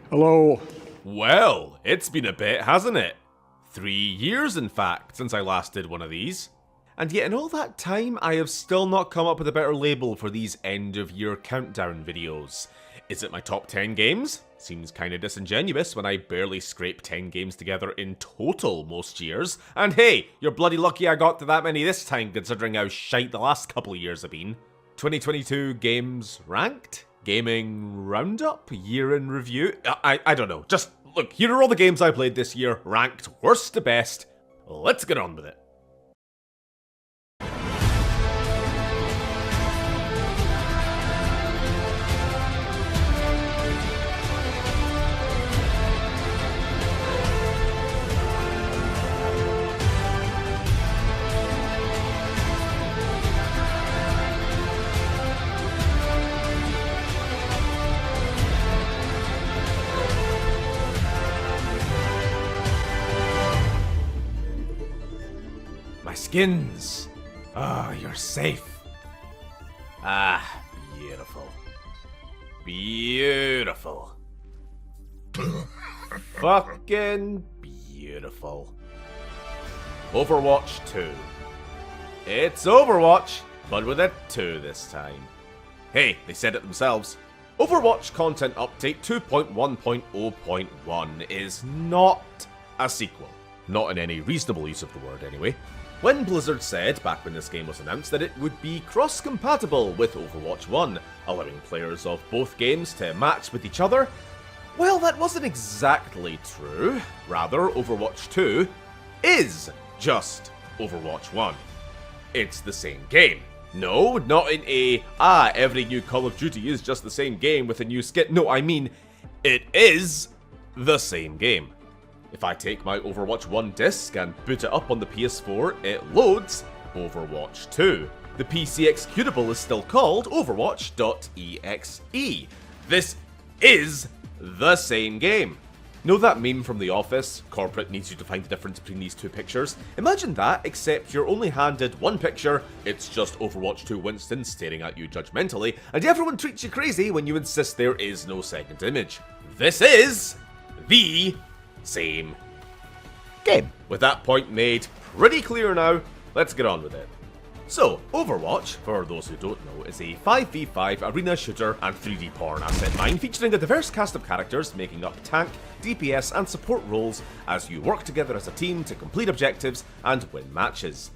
Hello. Well, it's been a bit, hasn't it? 3 years, in fact, since I last did one of these. And yet in all that time, I have still not come up with a better label for these end-of-year countdown videos. Is it my top 10 games? Seems kinda disingenuous when I barely scrape 10 games together in total most years. And hey, you're bloody lucky I got to that many this time considering how shite the last couple of years have been. 2022 games ranked? Gaming roundup? Year in review? I don't know. Just look, here are all the games I played this year, ranked worst to best. Let's get on with it. My skins! Ah, you're safe. Ah, beautiful. Beautiful. Fucking beautiful. Overwatch 2. It's Overwatch, but with a 2 this time. Hey, they said it themselves. Overwatch Content Update 2.1.0.1 is not a sequel. Not in any reasonable use of the word, anyway. When Blizzard said, back when this game was announced, that it would be cross-compatible with Overwatch 1, allowing players of both games to match with each other, well, that wasn't exactly true. Rather, Overwatch 2 is just Overwatch 1. It's the same game. No, not in a, every new Call of Duty is just the same game with a new skin. No, I mean, it is the same game. If I take my Overwatch 1 disc and boot it up on the PS4, it loads Overwatch 2. The PC executable is still called Overwatch.exe. This is the same game. Know that meme from The Office? Corporate needs you to find the difference between these two pictures. Imagine that, except you're only handed one picture, it's just Overwatch 2 Winston staring at you judgmentally, and everyone treats you crazy when you insist there is no second image. This is the same game. With that point made pretty clear now, let's get on with it. So, Overwatch, for those who don't know, is a 5v5 arena shooter and 3D porn asset mine featuring a diverse cast of characters making up tank, DPS and support roles as you work together as a team to complete objectives and win matches.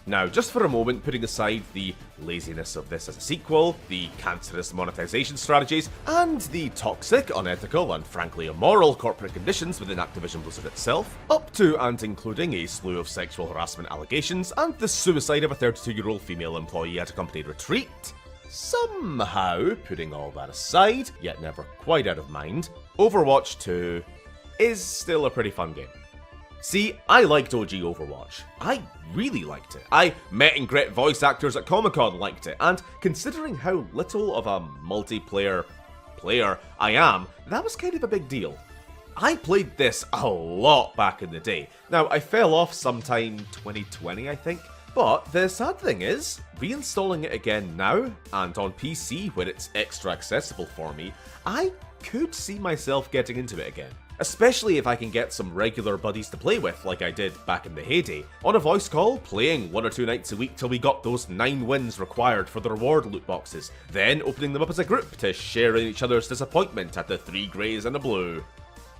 Now, just for a moment, putting aside the laziness of this as a sequel, the cancerous monetization strategies, and the toxic, unethical, and frankly immoral corporate conditions within Activision Blizzard itself, up to and including a slew of sexual harassment allegations and the suicide of a 32-year-old female employee at a company retreat, somehow, putting all that aside, yet never quite out of mind, Overwatch 2 is still a pretty fun game. See, I liked OG Overwatch. I really liked it. I met and greet voice actors at Comic-Con liked it, and considering how little of a multiplayer player I am, that was kind of a big deal. I played this a lot back in the day. Now, I fell off sometime 2020, I think, but the sad thing is, reinstalling it again now, and on PC where it's extra accessible for me, I could see myself getting into it again. Especially if I can get some regular buddies to play with like I did back in the heyday, on a voice call, playing 1 or 2 nights a week till we got those 9 wins required for the reward loot boxes, then opening them up as a group to share in each other's disappointment at the 3 greys and a blue.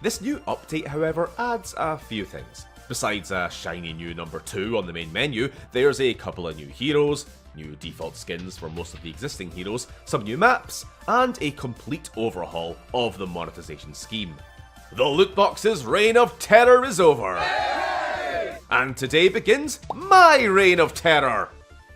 This new update, however, adds a few things. Besides a shiny new number 2 on the main menu, there's a couple of new heroes, new default skins for most of the existing heroes, some new maps, and a complete overhaul of the monetization scheme. The loot box's reign of terror is over. Hey! And today begins my reign of terror.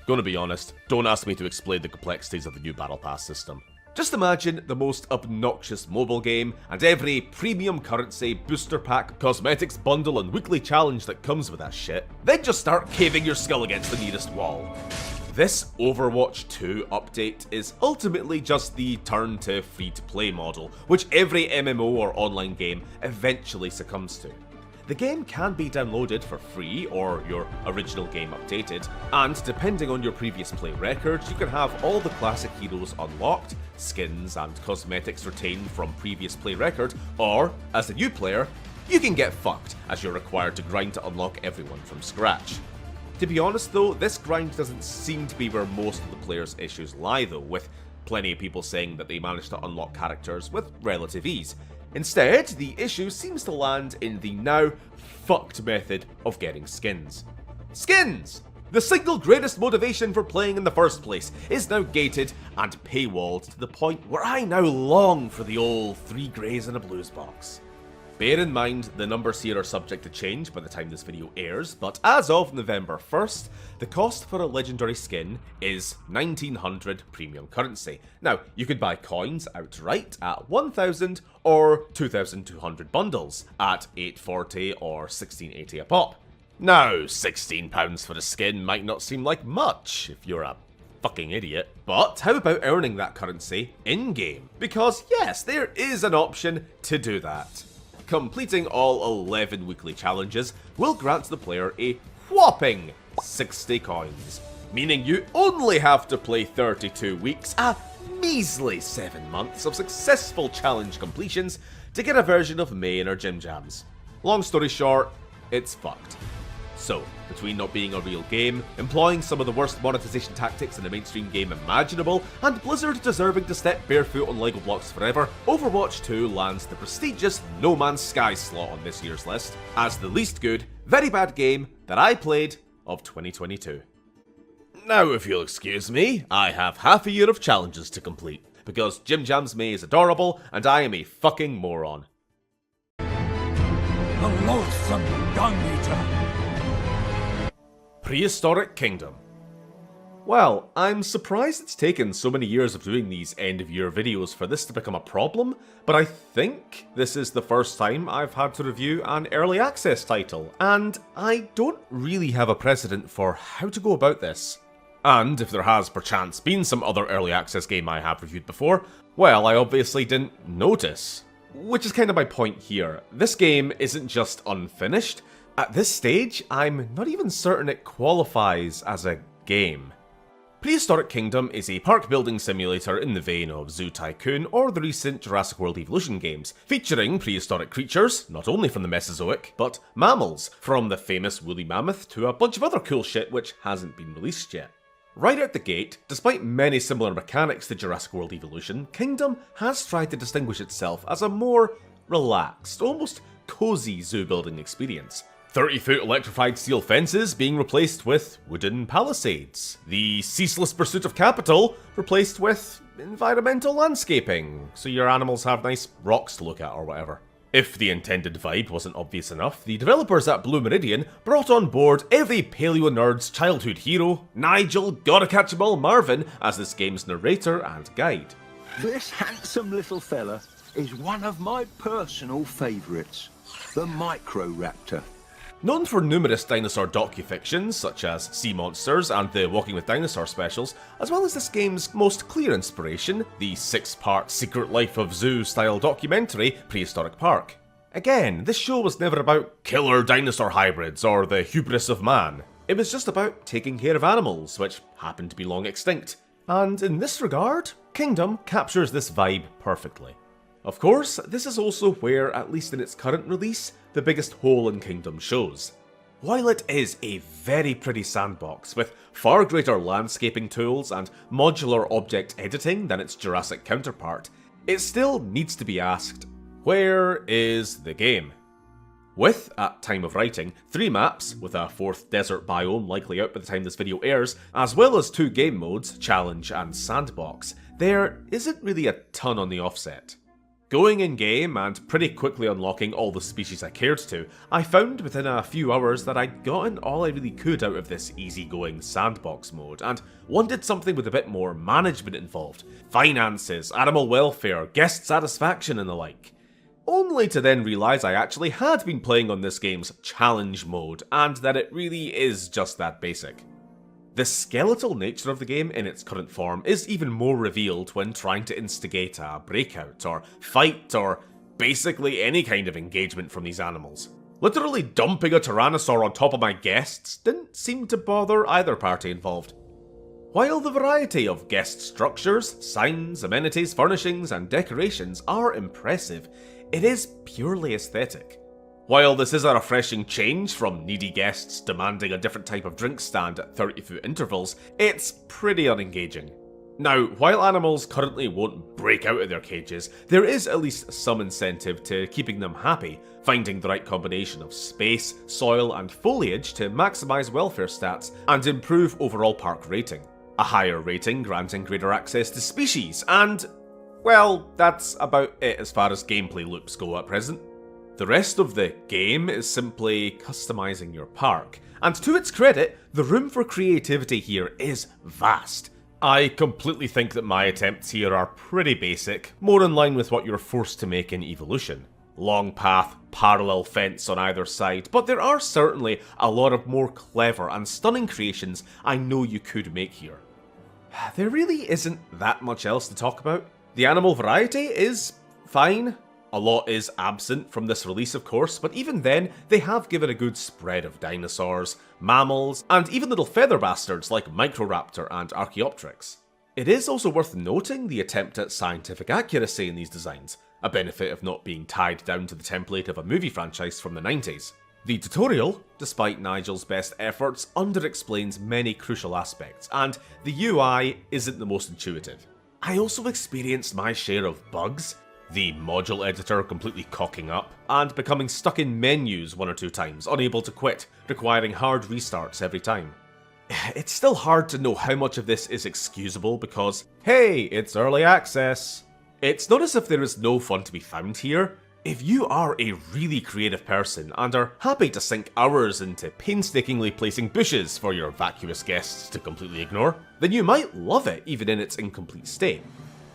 Gonna be honest, don't ask me to explain the complexities of the new Battle Pass system. Just imagine the most obnoxious mobile game and every premium currency, booster pack, cosmetics bundle and weekly challenge that comes with that shit. Then just start caving your skull against the nearest wall. This Overwatch 2 update is ultimately just the turn to free-to-play model, which every MMO or online game eventually succumbs to. the game can be downloaded for free or your original game updated, and depending on your previous play record, you can have all the classic heroes unlocked, skins and cosmetics retained from previous play record, or, as a new player, you can get fucked as you're required to grind to unlock everyone from scratch. To be honest though, this grind doesn't seem to be where most of the players' issues lie though, with plenty of people saying that they managed to unlock characters with relative ease. Instead, the issue seems to land in the now fucked method of getting skins. Skins! The single greatest motivation for playing in the first place is now gated and paywalled to the point where I now long for the old 3 greys and a blues box. Bear in mind, the numbers here are subject to change by the time this video airs, but as of November 1st, the cost for a legendary skin is 1900 premium currency. Now, you could buy coins outright at 1000 or 2200 bundles at 840 or 1680 a pop. Now, £16 for a skin might not seem like much if you're a fucking idiot, but how about earning that currency in-game? Because yes, there is an option to do that. Completing all 11 weekly challenges will grant the player a whopping 60 coins, meaning you only have to play 32 weeks, a measly 7 months of successful challenge completions to get a version of main or Gym Jams. Long story short, it's fucked. So, between not being a real game, employing some of the worst monetization tactics in a mainstream game imaginable, and Blizzard deserving to step barefoot on Lego blocks forever, Overwatch 2 lands the prestigious No Man's Sky slot on this year's list as the least good, very bad game that I played of 2022. Now, if you'll excuse me, I have half a year of challenges to complete, because Gym Jams May is adorable, and I am a fucking moron. The loathsome dung-eater. Prehistoric Kingdom. Well, I'm surprised it's taken so many years of doing these end-of-year videos for this to become a problem, but I think this is the first time I've had to review an early access title, and I don't really have a precedent for how to go about this. And if there has perchance been some other early access game I have reviewed before, well, I obviously didn't notice. Which is kind of my point here. This game isn't just unfinished. At this stage, I'm not even certain it qualifies as a game. Prehistoric Kingdom is a park building simulator in the vein of Zoo Tycoon or the recent Jurassic World Evolution games, featuring prehistoric creatures, not only from the Mesozoic, but mammals, from the famous woolly mammoth to a bunch of other cool shit which hasn't been released yet. Right out the gate, despite many similar mechanics to Jurassic World Evolution, Kingdom has tried to distinguish itself as a more relaxed, almost cozy zoo building experience. 30-foot electrified steel fences being replaced with wooden palisades. The ceaseless pursuit of capital replaced with environmental landscaping, so your animals have nice rocks to look at or whatever. If the intended vibe wasn't obvious enough, the developers at Blue Meridian brought on board every paleo nerd's childhood hero, Nigel Gotta-Catch-'em-all Marvin, as this game's narrator and guide. This handsome little fella is one of my personal favourites, the Microraptor. Known for numerous dinosaur docufictions, such as Sea Monsters and the Walking with Dinosaur specials, as well as this game's most clear inspiration, the 6-part Secret Life of Zoo-style documentary, Prehistoric Park. Again, this show was never about killer dinosaur hybrids or the hubris of man. It was just about taking care of animals, which happened to be long extinct. And in this regard, Kingdom captures this vibe perfectly. Of course, this is also where, at least in its current release, the biggest hole in Kingdom shows. While it is a very pretty sandbox with far greater landscaping tools and modular object editing than its Jurassic counterpart, it still needs to be asked, where is the game? With, at time of writing, 3 maps, with a 4th desert biome likely out by the time this video airs, as well as 2 game modes, Challenge and Sandbox, there isn't really a ton on the offset. Going in-game and pretty quickly unlocking all the species I cared to, I found within a few hours that I'd gotten all I really could out of this easygoing sandbox mode, and wanted something with a bit more management involved. Finances, animal welfare, guest satisfaction and the like. Only to then realise I actually had been playing on this game's challenge mode, and that it really is just that basic. The skeletal nature of the game in its current form is even more revealed when trying to instigate a breakout, or fight, or basically any kind of engagement from these animals. Literally dumping a Tyrannosaur on top of my guests didn't seem to bother either party involved. While the variety of guest structures, signs, amenities, furnishings, and decorations are impressive, it is purely aesthetic. While this is a refreshing change from needy guests demanding a different type of drink stand at 30-foot intervals, it's pretty unengaging. Now, while animals currently won't break out of their cages, there is at least some incentive to keeping them happy, finding the right combination of space, soil, and foliage to maximise welfare stats and improve overall park rating. A higher rating granting greater access to species, and, well, that's about it as far as gameplay loops go at present. The rest of the game is simply customising your park, and to its credit, the room for creativity here is vast. I completely think that my attempts here are pretty basic, more in line with what you're forced to make in Evolution. Long path, parallel fence on either side, but there are certainly a lot of more clever and stunning creations I know you could make here. There really isn't that much else to talk about. The animal variety is fine. A lot is absent from this release, of course, but even then, they have given a good spread of dinosaurs, mammals, and even little feather bastards like Microraptor and Archaeopteryx. It is also worth noting the attempt at scientific accuracy in these designs, a benefit of not being tied down to the template of a movie franchise from the 90s. The tutorial, despite Nigel's best efforts, underexplains many crucial aspects, and the UI isn't the most intuitive. I also experienced my share of bugs, the module editor completely cocking up, and becoming stuck in menus one or two times, unable to quit, requiring hard restarts every time. It's still hard to know how much of this is excusable because, hey, it's early access. It's not as if there is no fun to be found here. If you are a really creative person and are happy to sink hours into painstakingly placing bushes for your vacuous guests to completely ignore, then you might love it even in its incomplete state.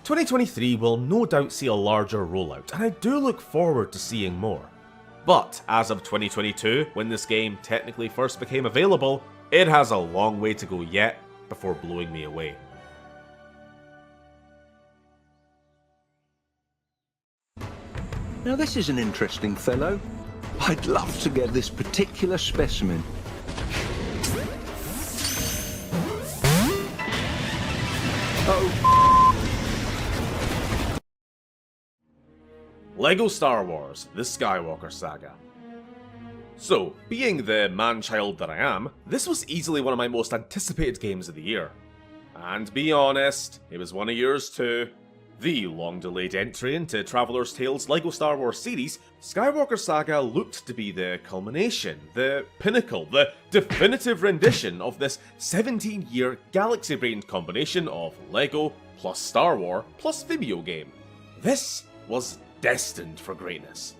2023 will no doubt see a larger rollout, and I do look forward to seeing more. But as of 2022, when this game technically first became available, it has a long way to go yet before blowing me away. Now this is an interesting fellow. I'd love to get this particular specimen. Oh. LEGO Star Wars: The Skywalker Saga. So, being the man-child that I am, this was easily one of my most anticipated games of the year. And be honest, it was one of yours too. The long-delayed entry into Traveller's Tales' LEGO Star Wars series, Skywalker Saga looked to be the culmination, the pinnacle, the definitive rendition of this 17-year galaxy-brained combination of LEGO plus Star Wars plus Vimeo game. This was destined for greatness.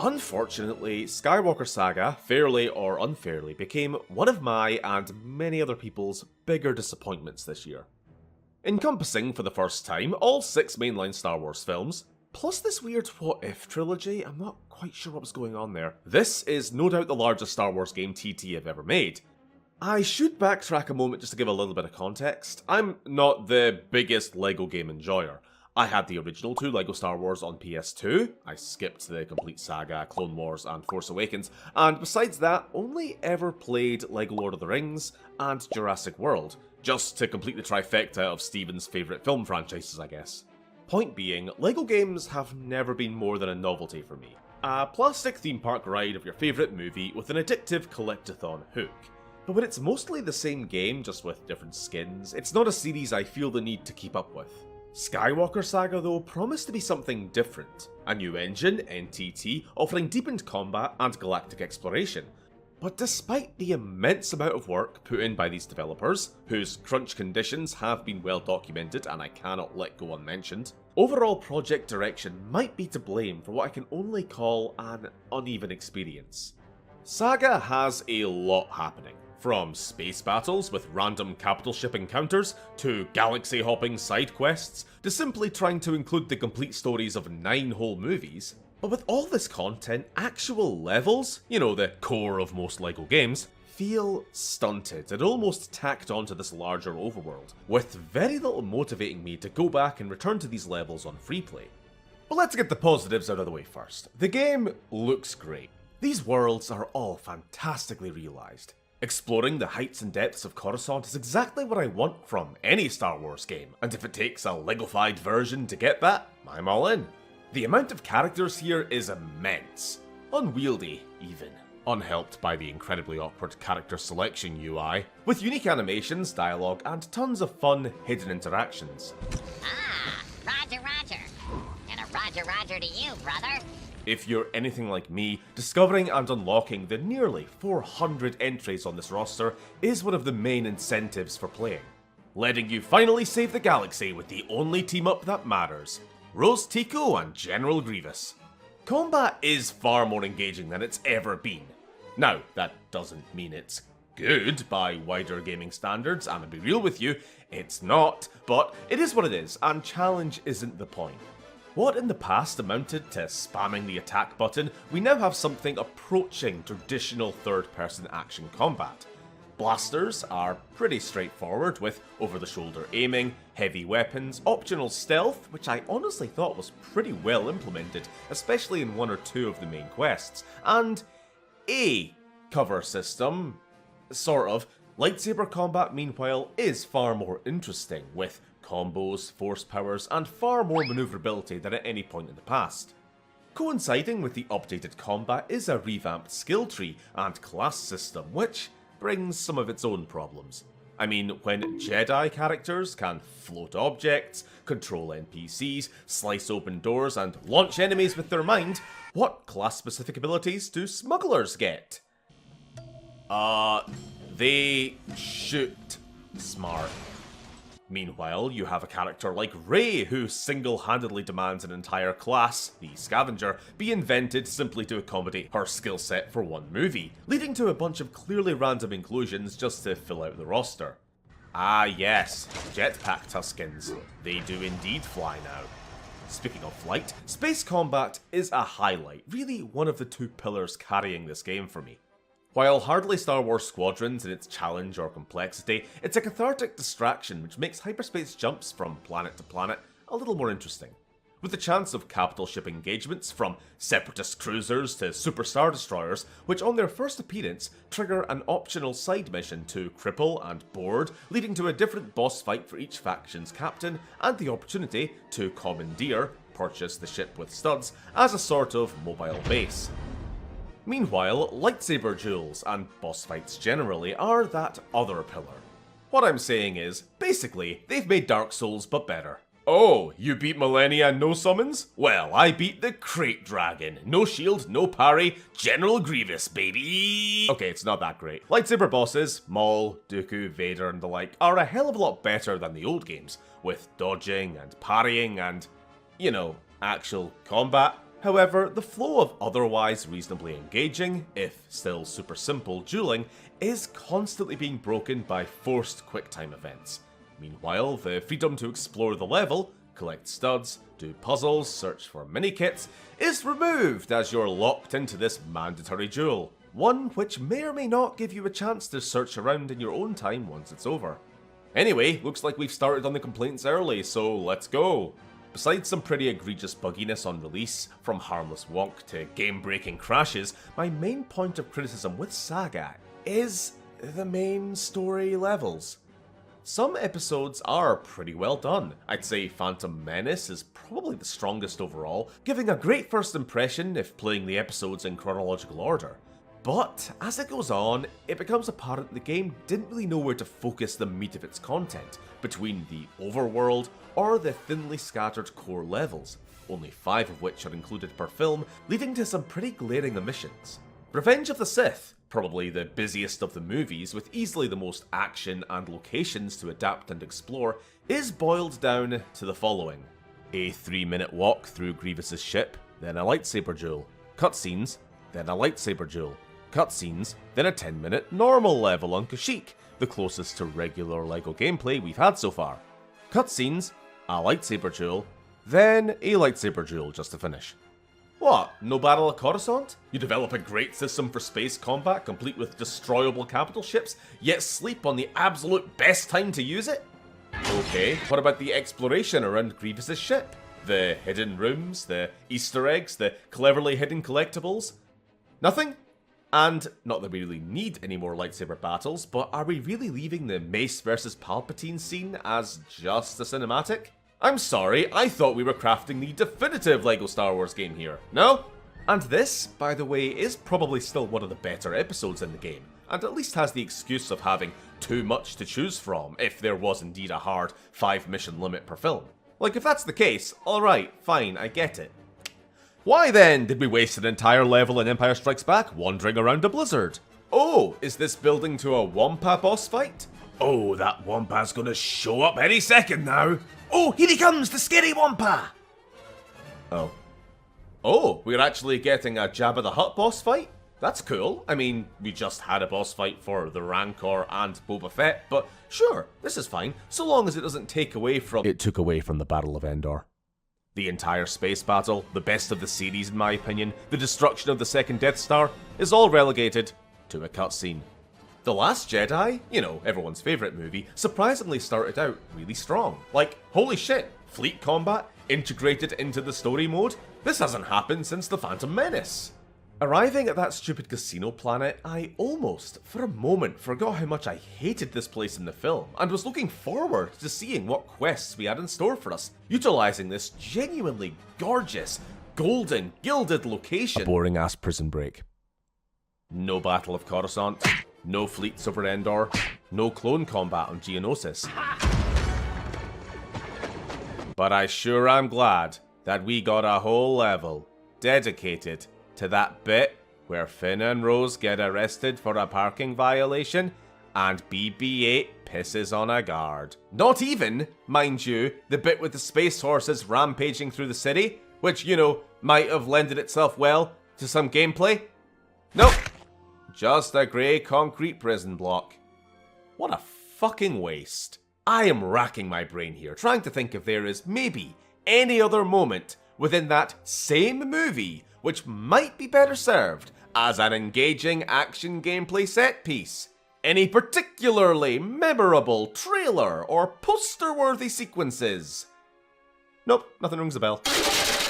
Unfortunately, Skywalker Saga, fairly or unfairly, became one of my and many other people's bigger disappointments this year. Encompassing, for the first time, all 6 mainline Star Wars films, plus this weird What If trilogy, I'm not quite sure what was going on there. This is no doubt the largest Star Wars game TT I've ever made. I should backtrack a moment just to give a little bit of context. I'm not the biggest LEGO game enjoyer. I had the original 2 LEGO Star Wars on PS2, I skipped the complete Saga, Clone Wars and Force Awakens, and besides that, only ever played LEGO Lord of the Rings and Jurassic World, just to complete the trifecta of Steven's favourite film franchises, I guess. Point being, LEGO games have never been more than a novelty for me. A plastic theme park ride of your favourite movie with an addictive collectathon hook. But when it's mostly the same game, just with different skins, it's not a series I feel the need to keep up with. Skywalker Saga, though, promised to be something different. A new engine, NTT, offering deepened combat and galactic exploration. But despite the immense amount of work put in by these developers, whose crunch conditions have been well documented and I cannot let go unmentioned, overall project direction might be to blame for what I can only call an uneven experience. Saga has a lot happening. From space battles with random capital ship encounters, to galaxy-hopping side quests, to simply trying to include the complete stories of 9 whole movies. But with all this content, actual levels, you know, the core of most LEGO games, feel stunted and almost tacked onto this larger overworld, with very little motivating me to go back and return to these levels on free play. But let's get the positives out of the way first. The game looks great. These worlds are all fantastically realised. Exploring the heights and depths of Coruscant is exactly what I want from any Star Wars game, and if it takes a Legofied version to get that, I'm all in. The amount of characters here is immense. Unwieldy, even. Unhelped by the incredibly awkward character selection UI, with unique animations, dialogue, and tons of fun, hidden interactions. Ah, Roger, Roger. And a Roger, Roger to you, brother. If you're anything like me, discovering and unlocking the nearly 400 entries on this roster is one of the main incentives for playing. Letting you finally save the galaxy with the only team-up that matters, Rose Tico and General Grievous. Combat is far more engaging than it's ever been. Now, that doesn't mean it's good by wider gaming standards, and to be real with you, it's not, but it is what it is, and challenge isn't the point. What in the past amounted to spamming the attack button, we now have something approaching traditional third-person action combat. Blasters are pretty straightforward, with over-the-shoulder aiming, heavy weapons, optional stealth, which I honestly thought was pretty well implemented, especially in one or two of the main quests, and a cover system, sort of. Lightsaber combat, meanwhile, is far more interesting, with combos, force powers, and far more maneuverability than at any point in the past. Coinciding with the updated combat is a revamped skill tree and class system, which brings some of its own problems. I mean, when Jedi characters can float objects, control NPCs, slice open doors, and launch enemies with their mind, what class-specific abilities do smugglers get? They shoot smart. Meanwhile, you have a character like Rey who single-handedly demands an entire class, the Scavenger, be invented simply to accommodate her skill set for one movie, leading to a bunch of clearly random inclusions just to fill out the roster. Ah yes, jetpack Tuskens. They do indeed fly now. Speaking of flight, space combat is a highlight, really one of the two pillars carrying this game for me. While hardly Star Wars Squadrons in its challenge or complexity, it's a cathartic distraction which makes hyperspace jumps from planet to planet a little more interesting. With the chance of capital ship engagements from separatist cruisers to super star destroyers, which on their first appearance trigger an optional side mission to cripple and board, leading to a different boss fight for each faction's captain, and the opportunity to commandeer, purchase the ship with studs, as a sort of mobile base. Meanwhile, lightsaber duels and boss fights generally are that other pillar. What I'm saying is, basically, they've made Dark Souls but better. Oh, you beat Millennia and no summons? Well, I beat the Crate Dragon. No shield, no parry, General Grievous, baby! Okay, it's not that great. Lightsaber bosses, Maul, Dooku, Vader and the like, are a hell of a lot better than the old games, with dodging and parrying and, you know, actual combat. However, the flow of otherwise reasonably engaging, if still super simple, dueling is constantly being broken by forced QuickTime events. Meanwhile, the freedom to explore the level, collect studs, do puzzles, search for mini-kits, is removed as you're locked into this mandatory duel. One which may or may not give you a chance to search around in your own time once it's over. Anyway, looks like we've started on the complaints early, so let's go. Besides some pretty egregious bugginess on release, from harmless wonk to game-breaking crashes, my main point of criticism with Saga is the main story levels. Some episodes are pretty well done. I'd say Phantom Menace is probably the strongest overall, giving a great first impression if playing the episodes in chronological order. But as it goes on, it becomes apparent the game didn't really know where to focus the meat of its content, between the overworld or the thinly scattered core levels, only 5 of which are included per film, leading to some pretty glaring omissions. Revenge of the Sith, probably the busiest of the movies with easily the most action and locations to adapt and explore, is boiled down to the following. A 3-minute walk through Grievous's ship, then a lightsaber duel, cutscenes, then a lightsaber duel, cutscenes, then a 10-minute normal level on Kashyyyk, the closest to regular LEGO gameplay we've had so far. Cutscenes, a lightsaber duel, then a lightsaber duel just to finish. What, no Battle of Coruscant? You develop a great system for space combat complete with destroyable capital ships, yet sleep on the absolute best time to use it? Okay, what about the exploration around Grievous's ship? The hidden rooms, the Easter eggs, the cleverly hidden collectibles? Nothing? And, not that we really need any more lightsaber battles, but are we really leaving the Mace versus Palpatine scene as just a cinematic? I'm sorry, I thought we were crafting the definitive LEGO Star Wars game here, no? And this, by the way, is probably still one of the better episodes in the game, and at least has the excuse of having too much to choose from if there was indeed a hard 5-mission limit per film. Like, if that's the case, alright, fine, I get it. Why then did we waste an entire level in Empire Strikes Back wandering around a blizzard? Oh, is this building to a Wampa boss fight? Oh, that Wampa's gonna show up any second now. Oh, here he comes, the scary Wampa! Oh. Oh, we're actually getting a Jabba the Hutt boss fight? That's cool. I mean, we just had a boss fight for the Rancor and Boba Fett, but sure, this is fine, so long as it doesn't take away from— It took away from the Battle of Endor. The entire space battle, the best of the series in my opinion, the destruction of the second Death Star, is all relegated to a cutscene. The Last Jedi, you know, everyone's favourite movie, surprisingly started out really strong. Like, holy shit, fleet combat integrated into the story mode? This hasn't happened since The Phantom Menace. Arriving at that stupid casino planet, I almost, for a moment, forgot how much I hated this place in the film, and was looking forward to seeing what quests we had in store for us, utilising this genuinely gorgeous, golden, gilded location. A boring ass prison break. No Battle of Coruscant, no fleets over Endor, no clone combat on Geonosis. But I sure am glad that we got a whole level dedicated to that bit where Finn and Rose get arrested for a parking violation and BB-8 pisses on a guard. Not even, mind you, the bit with the space horses rampaging through the city, which, you know, might have lended itself well to some gameplay. Nope. Just a grey concrete prison block. What a fucking waste. I am racking my brain here, trying to think if there is maybe any other moment within that same movie which might be better served as an engaging action gameplay set piece. Any particularly memorable trailer or poster-worthy sequences? Nope, nothing rings a bell.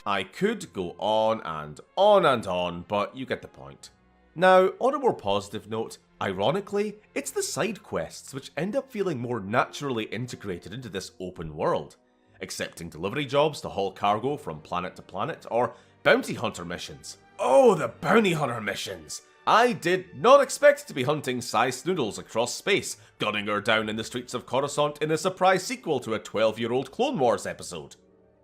I could go on and on and on, but you get the point. Now, on a more positive note, ironically, it's the side quests which end up feeling more naturally integrated into this open world. Accepting delivery jobs to haul cargo from planet to planet, or bounty hunter missions. Oh, the bounty hunter missions! I did not expect to be hunting Size Noodles across space, gunning her down in the streets of Coruscant in a surprise sequel to a 12-year-old Clone Wars episode.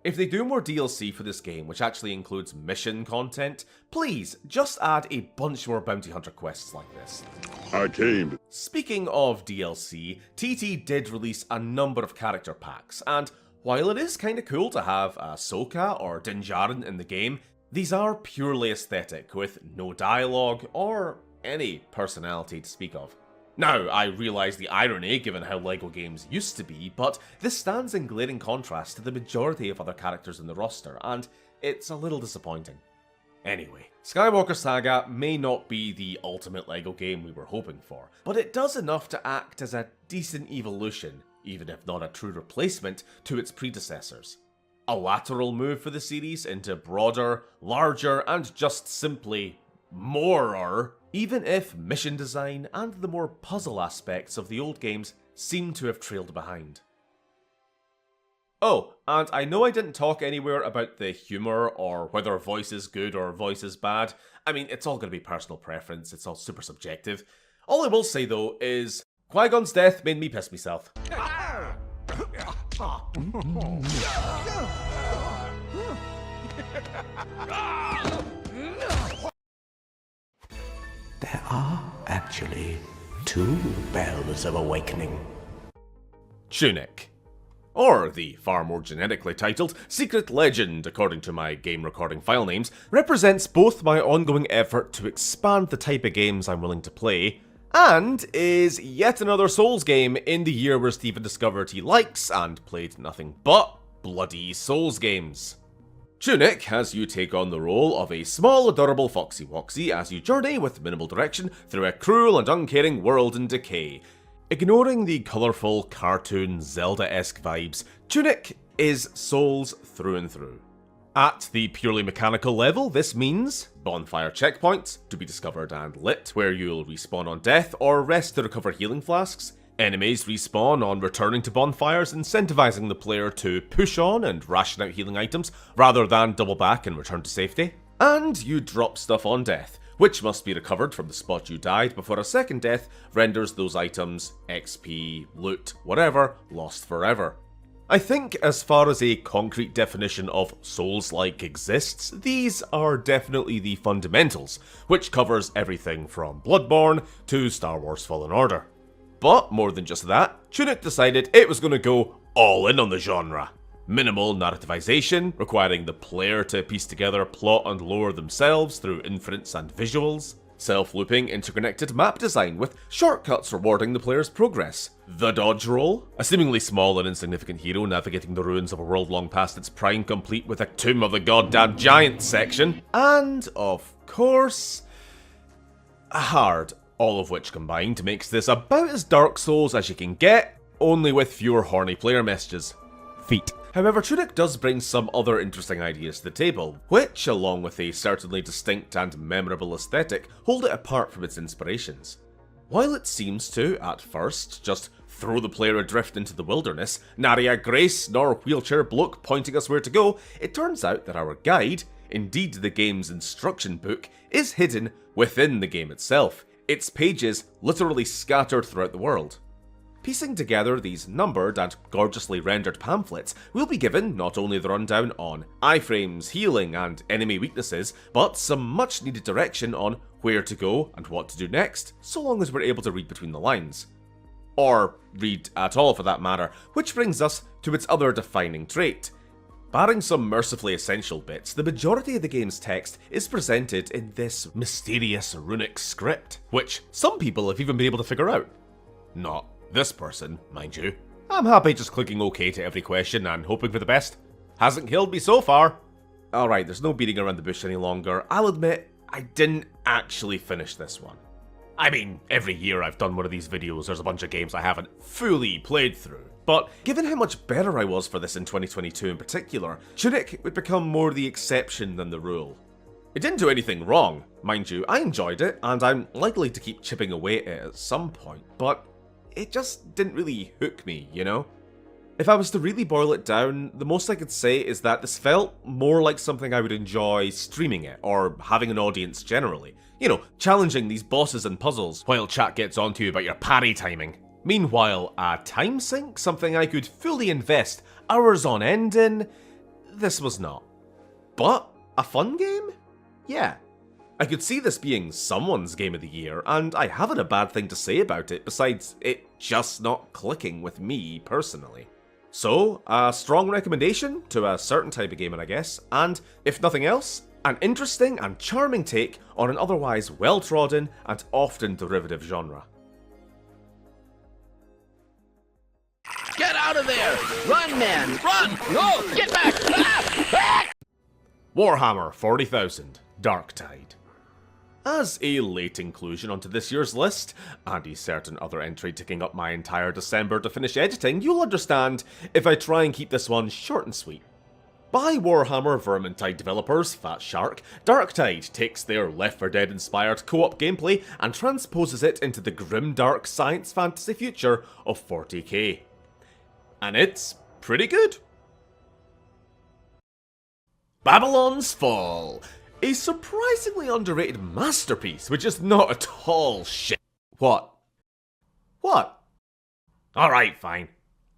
If they do more DLC for this game, which actually includes mission content, please just add a bunch more bounty hunter quests like this. I came. Speaking of DLC, TT did release a number of character packs, and while it is kinda cool to have Ahsoka or Din Djarin in the game, these are purely aesthetic, with no dialogue or any personality to speak of. Now, I realise the irony given how LEGO games used to be, but this stands in glaring contrast to the majority of other characters in the roster, and it's a little disappointing. Anyway, Skywalker Saga may not be the ultimate LEGO game we were hoping for, but it does enough to act as a decent evolution, even if not a true replacement, to its predecessors. A lateral move for the series into broader, larger, and just simply more-er, even if mission design and the more puzzle aspects of the old games seem to have trailed behind. Oh, and I know I didn't talk anywhere about the humour or whether voice is good or voice is bad. I mean, it's all going to be personal preference, it's all super subjective. All I will say though is, Qui-Gon's death made me piss myself. There are actually 2 bells of awakening. Tunic. Or the far more genetically titled Secret Legend, according to my game recording file names, represents both my ongoing effort to expand the type of games I'm willing to play, and is yet another Souls game in the year where Steven discovered he likes and played nothing but bloody Souls games. Tunic has you take on the role of a small, adorable Foxy Woxy as you journey with minimal direction through a cruel and uncaring world in decay. Ignoring the colourful, cartoon, Zelda-esque vibes, Tunic is Souls through and through. At the purely mechanical level, this means bonfire checkpoints to be discovered and lit, where you'll respawn on death or rest to recover healing flasks. Enemies respawn on returning to bonfires, incentivizing the player to push on and ration out healing items rather than double back and return to safety. And you drop stuff on death, which must be recovered from the spot you died before a second death renders those items, XP, loot, whatever, lost forever. I think as far as a concrete definition of Souls-like exists, these are definitely the fundamentals, which covers everything from Bloodborne to Star Wars Fallen Order. But more than just that, Tunic decided it was going to go all in on the genre. Minimal narrativization, requiring the player to piece together plot and lore themselves through inference and visuals. Self-looping interconnected map design with shortcuts rewarding the player's progress. The dodge roll, a seemingly small and insignificant hero navigating the ruins of a world long past its prime, complete with a Tomb of the Goddamn Giant section. And, of course, hard, all of which combined makes this about as Dark Souls as you can get, only with fewer horny player messages. Feet. However, Tunic does bring some other interesting ideas to the table, which, along with a certainly distinct and memorable aesthetic, hold it apart from its inspirations. While it seems to, at first, just throw the player adrift into the wilderness, nary a grace nor wheelchair bloke pointing us where to go, it turns out that our guide, indeed the game's instruction book, is hidden within the game itself, its pages literally scattered throughout the world. Piecing together these numbered and gorgeously rendered pamphlets, we'll be given not only the rundown on iframes, healing and enemy weaknesses, but some much needed direction on where to go and what to do next, so long as we're able to read between the lines. Or read at all for that matter, which brings us to its other defining trait. Barring some mercifully essential bits, the majority of the game's text is presented in this mysterious runic script, which some people have even been able to figure out. Not this person, mind you. I'm happy just clicking OK to every question and hoping for the best. Hasn't killed me so far. Alright, there's no beating around the bush any longer. I'll admit, I didn't actually finish this one. I mean, every year I've done one of these videos, there's a bunch of games I haven't fully played through. But given how much better I was for this in 2022 in particular, Tunic would become more the exception than the rule. It didn't do anything wrong, mind you. I enjoyed it, and I'm likely to keep chipping away at it at some point, but it just didn't really hook me, you know? If I was to really boil it down, the most I could say is that this felt more like something I would enjoy streaming it, or having an audience generally. You know, challenging these bosses and puzzles, while chat gets onto you about your parry timing. Meanwhile, a time sink, something I could fully invest hours on end in, this was not. But a fun game? Yeah. I could see this being someone's game of the year, and I haven't a bad thing to say about it besides it just not clicking with me personally. So, a strong recommendation to a certain type of gaming, I guess, and if nothing else, an interesting and charming take on an otherwise well-trodden and often derivative genre. Get out of there! Run, man! Run! No! Get back! Ah! Warhammer 40,000, Darktide. As a late inclusion onto this year's list, and a certain other entry taking up my entire December to finish editing, you'll understand if I try and keep this one short and sweet. By Warhammer Vermintide developers Fat Shark, Darktide takes their Left 4 Dead inspired co-op gameplay and transposes it into the grim-dark science fantasy future of 40k. And it's pretty good. Babylon's Fall. A surprisingly underrated masterpiece, which is not at all shit. What? What? Alright, fine.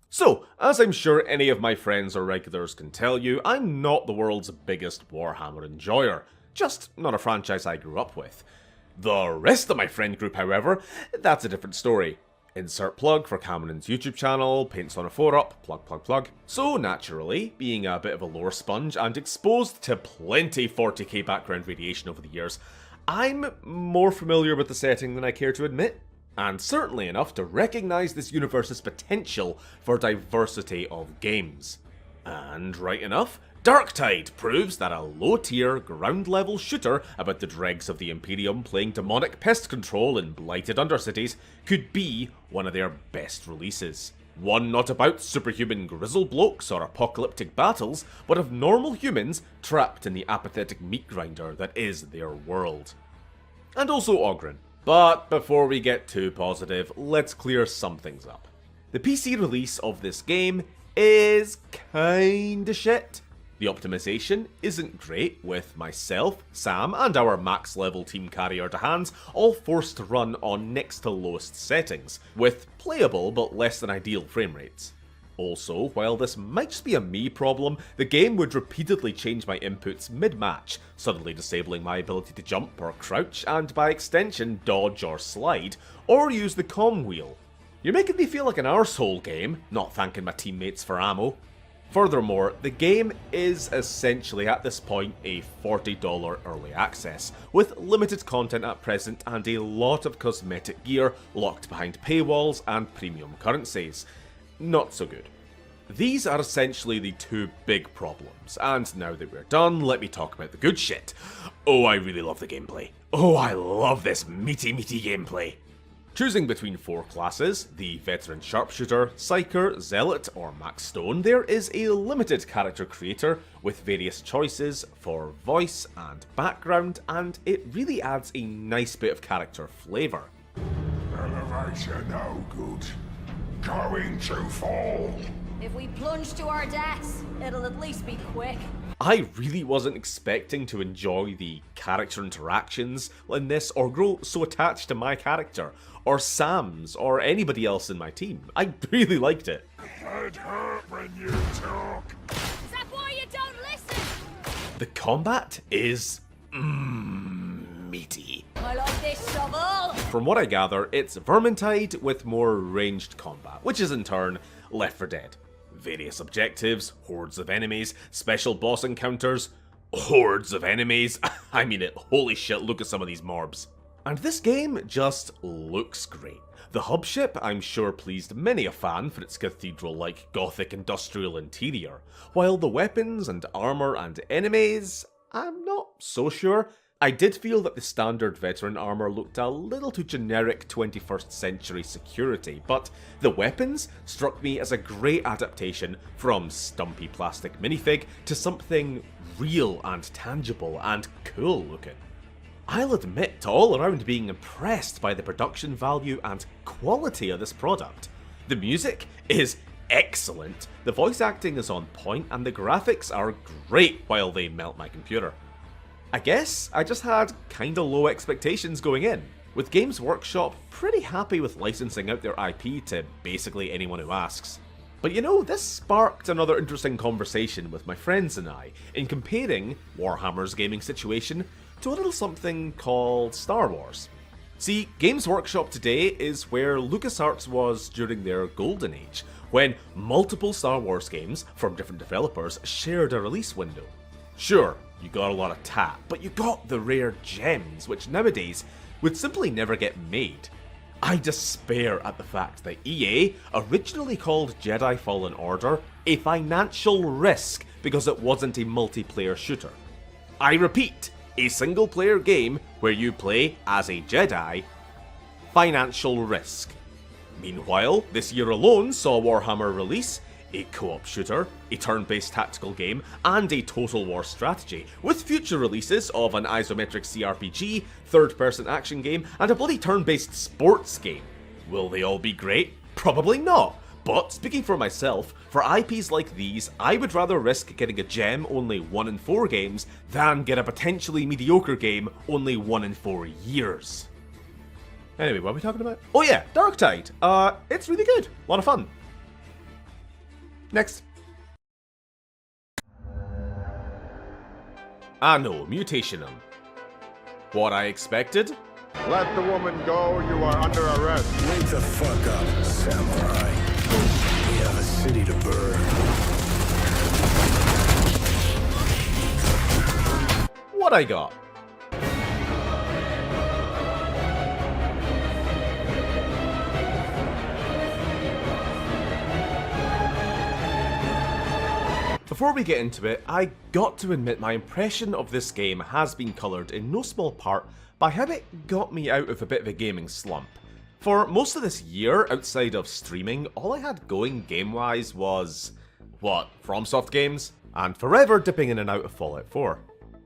So, as I'm sure any of my friends or regulars can tell you, I'm not the world's biggest Warhammer enjoyer. Just not a franchise I grew up with. The rest of my friend group, however, that's a different story. Insert plug for Cameron's YouTube channel, Paints on a 4-Up, plug. So naturally, being a bit of a lore sponge and exposed to plenty 40k background radiation over the years, I'm more familiar with the setting than I care to admit, and certainly enough to recognise this universe's potential for diversity of games. And right enough, Darktide proves that a low-tier, ground-level shooter about the dregs of the Imperium playing demonic pest control in blighted undercities could be one of their best releases. One not about superhuman grizzle blokes or apocalyptic battles, but of normal humans trapped in the apathetic meat grinder that is their world. And also Oghren. But before we get too positive, let's clear some things up. The PC release of this game is kinda shit. The optimization isn't great, with myself, Sam, and our max level team carrier to hands all forced to run on next to lowest settings, with playable but less than ideal frame rates. Also, while this might just be a me problem, the game would repeatedly change my inputs mid-match, suddenly disabling my ability to jump or crouch, and by extension dodge or slide, or use the comm wheel. You're making me feel like an arsehole game, not thanking my teammates for ammo. Furthermore, the game is essentially at this point a $40 early access, with limited content at present and a lot of cosmetic gear locked behind paywalls and premium currencies. Not so good. These are essentially the two big problems, and now that we're done, let me talk about the good shit. Oh, I really love the gameplay. Oh, I love this meaty gameplay. Choosing between 4 classes, the Veteran Sharpshooter, Psyker, Zealot, or Max Stone, there is a limited character creator with various choices for voice and background, and it really adds a nice bit of character flavour. Elevation no good. Going to fall. If we plunge to our deaths, it'll at least be quick. I really wasn't expecting to enjoy the character interactions in this or grow so attached to my character, or Sam's, or anybody else in my team. I really liked it. Head hurt when you talk. Is that why you don't listen? The combat is meaty. I like this shovel. From what I gather, it's Vermintide with more ranged combat, which is in turn Left 4 Dead. Various objectives, hordes of enemies, special boss encounters, hordes of enemies. I mean it, holy shit, look at some of these mobs. And this game just looks great. The hub ship, I'm sure, pleased many a fan for its cathedral-like gothic industrial interior, while the weapons and armour and enemies, I'm not so sure. I did feel that the standard veteran armour looked a little too generic 21st century security, but the weapons struck me as a great adaptation from stumpy plastic minifig to something real and tangible and cool looking. I'll admit to all around being impressed by the production value and quality of this product. The music is excellent, the voice acting is on point, and the graphics are great while they melt my computer. I guess I just had kinda low expectations going in, with Games Workshop pretty happy with licensing out their IP to basically anyone who asks. But you know, this sparked another interesting conversation with my friends and I in comparing Warhammer's gaming situation to a little something called Star Wars. See, Games Workshop today is where LucasArts was during their golden age, when multiple Star Wars games from different developers shared a release window. Sure, you got a lot of tat, but you got the rare gems, which nowadays would simply never get made. I despair at the fact that EA originally called Jedi Fallen Order a financial risk because it wasn't a multiplayer shooter. I repeat, a single player game where you play as a Jedi, financial risk. Meanwhile, this year alone saw Warhammer release a co-op shooter, a turn-based tactical game, and a Total War strategy, with future releases of an isometric CRPG, third-person action game, and a bloody turn-based sports game. Will they all be great? Probably not. But, speaking for myself, for IPs like these, I would rather risk getting a gem only 1 in 4 games than get a potentially mediocre game only 1 in 4 years. Anyway, what are we talking about? Oh yeah, Darktide. It's really good. A lot of fun. Next. Anno Mutationem. What I expected? Let the woman go, you are under arrest. Wake the fuck up, samurai. We have a city to burn. What I got? Before we get into it, I got to admit my impression of this game has been coloured in no small part by how it got me out of a bit of a gaming slump. For most of this year, outside of streaming, all I had going game-wise was... what, FromSoft games? And forever dipping in and out of Fallout 4.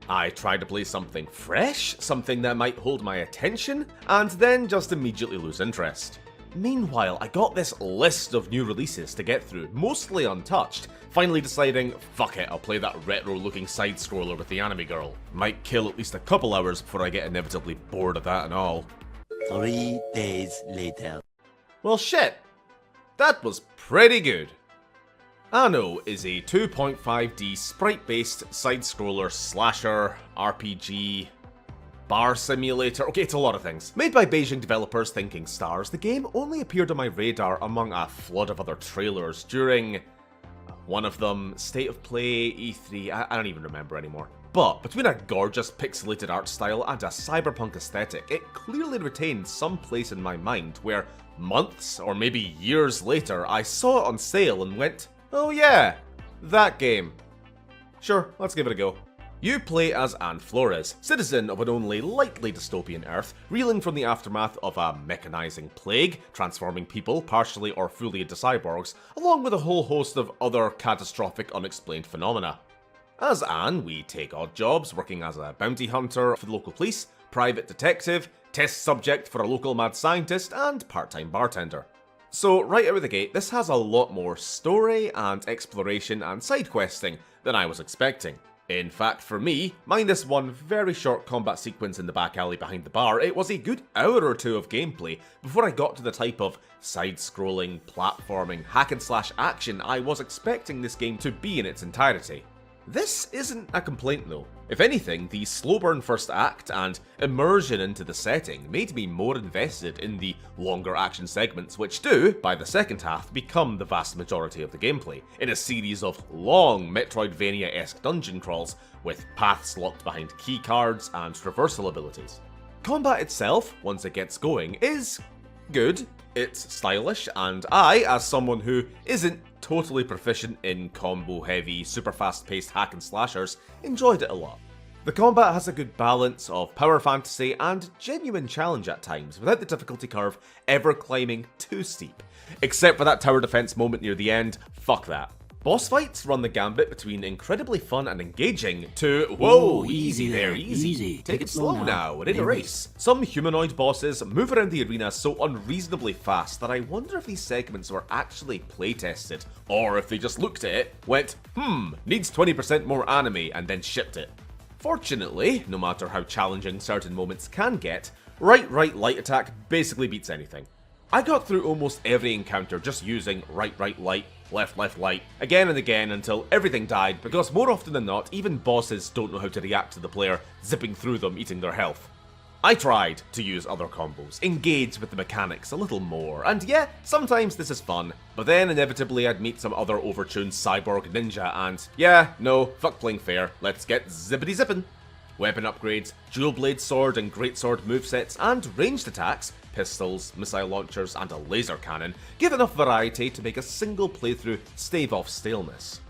I tried to play something fresh, something that might hold my attention, and then just immediately lose interest. Meanwhile, I got this list of new releases to get through, mostly untouched, finally deciding, fuck it, I'll play that retro-looking side-scroller with the anime girl. Might kill at least a couple hours before I get inevitably bored of that and all. 3 days later. Well shit, that was pretty good. Anno is a 2.5D sprite-based side-scroller slasher, RPG, bar simulator, okay, it's a lot of things. Made by Beijing developers Thinking Stars, the game only appeared on my radar among a flood of other trailers during... one of them, State of Play, E3, I don't even remember anymore. But between a gorgeous pixelated art style and a cyberpunk aesthetic, it clearly retained some place in my mind where months or maybe years later I saw it on sale and went, oh yeah, that game. Sure, let's give it a go. You play as Anne Flores, citizen of an only lightly dystopian Earth, reeling from the aftermath of a mechanizing plague, transforming people partially or fully into cyborgs, along with a whole host of other catastrophic unexplained phenomena. As Anne, we take odd jobs, working as a bounty hunter for the local police, private detective, test subject for a local mad scientist, and part-time bartender. So right out of the gate, this has a lot more story and exploration and side questing than I was expecting. In fact, for me, minus one very short combat sequence in the back alley behind the bar, it was a good hour or two of gameplay before I got to the type of side-scrolling, platforming, hack-and-slash action I was expecting this game to be in its entirety. This isn't a complaint though. If anything, the slow burn first act and immersion into the setting made me more invested in the longer action segments, which do, by the second half, become the vast majority of the gameplay, in a series of long Metroidvania-esque dungeon crawls with paths locked behind keycards and traversal abilities. Combat itself, once it gets going, is good. It's stylish, and I, as someone who isn't totally proficient in combo-heavy, super fast-paced hack and slashers, enjoyed it a lot. The combat has a good balance of power fantasy and genuine challenge at times, without the difficulty curve ever climbing too steep. Except for that tower defense moment near the end, fuck that. Boss fights run the gambit between incredibly fun and engaging to, whoa, easy there, easy. Take it slow now, we're in a race. Some humanoid bosses move around the arena so unreasonably fast that I wonder if these segments were actually playtested, or if they just looked at it, went, needs 20% more anime, and then shipped it. Fortunately, no matter how challenging certain moments can get, right light attack basically beats anything. I got through almost every encounter just using right light, left light, again and again until everything died, because more often than not, even bosses don't know how to react to the player zipping through them, eating their health. I tried to use other combos, engage with the mechanics a little more, and yeah, sometimes this is fun, but then inevitably I'd meet some other overtuned cyborg ninja and, yeah, no, fuck playing fair, let's get zippity zippin'. Weapon upgrades, dual blade sword and greatsword movesets, and ranged attacks, pistols, missile launchers, and a laser cannon give enough variety to make a single playthrough stave off staleness.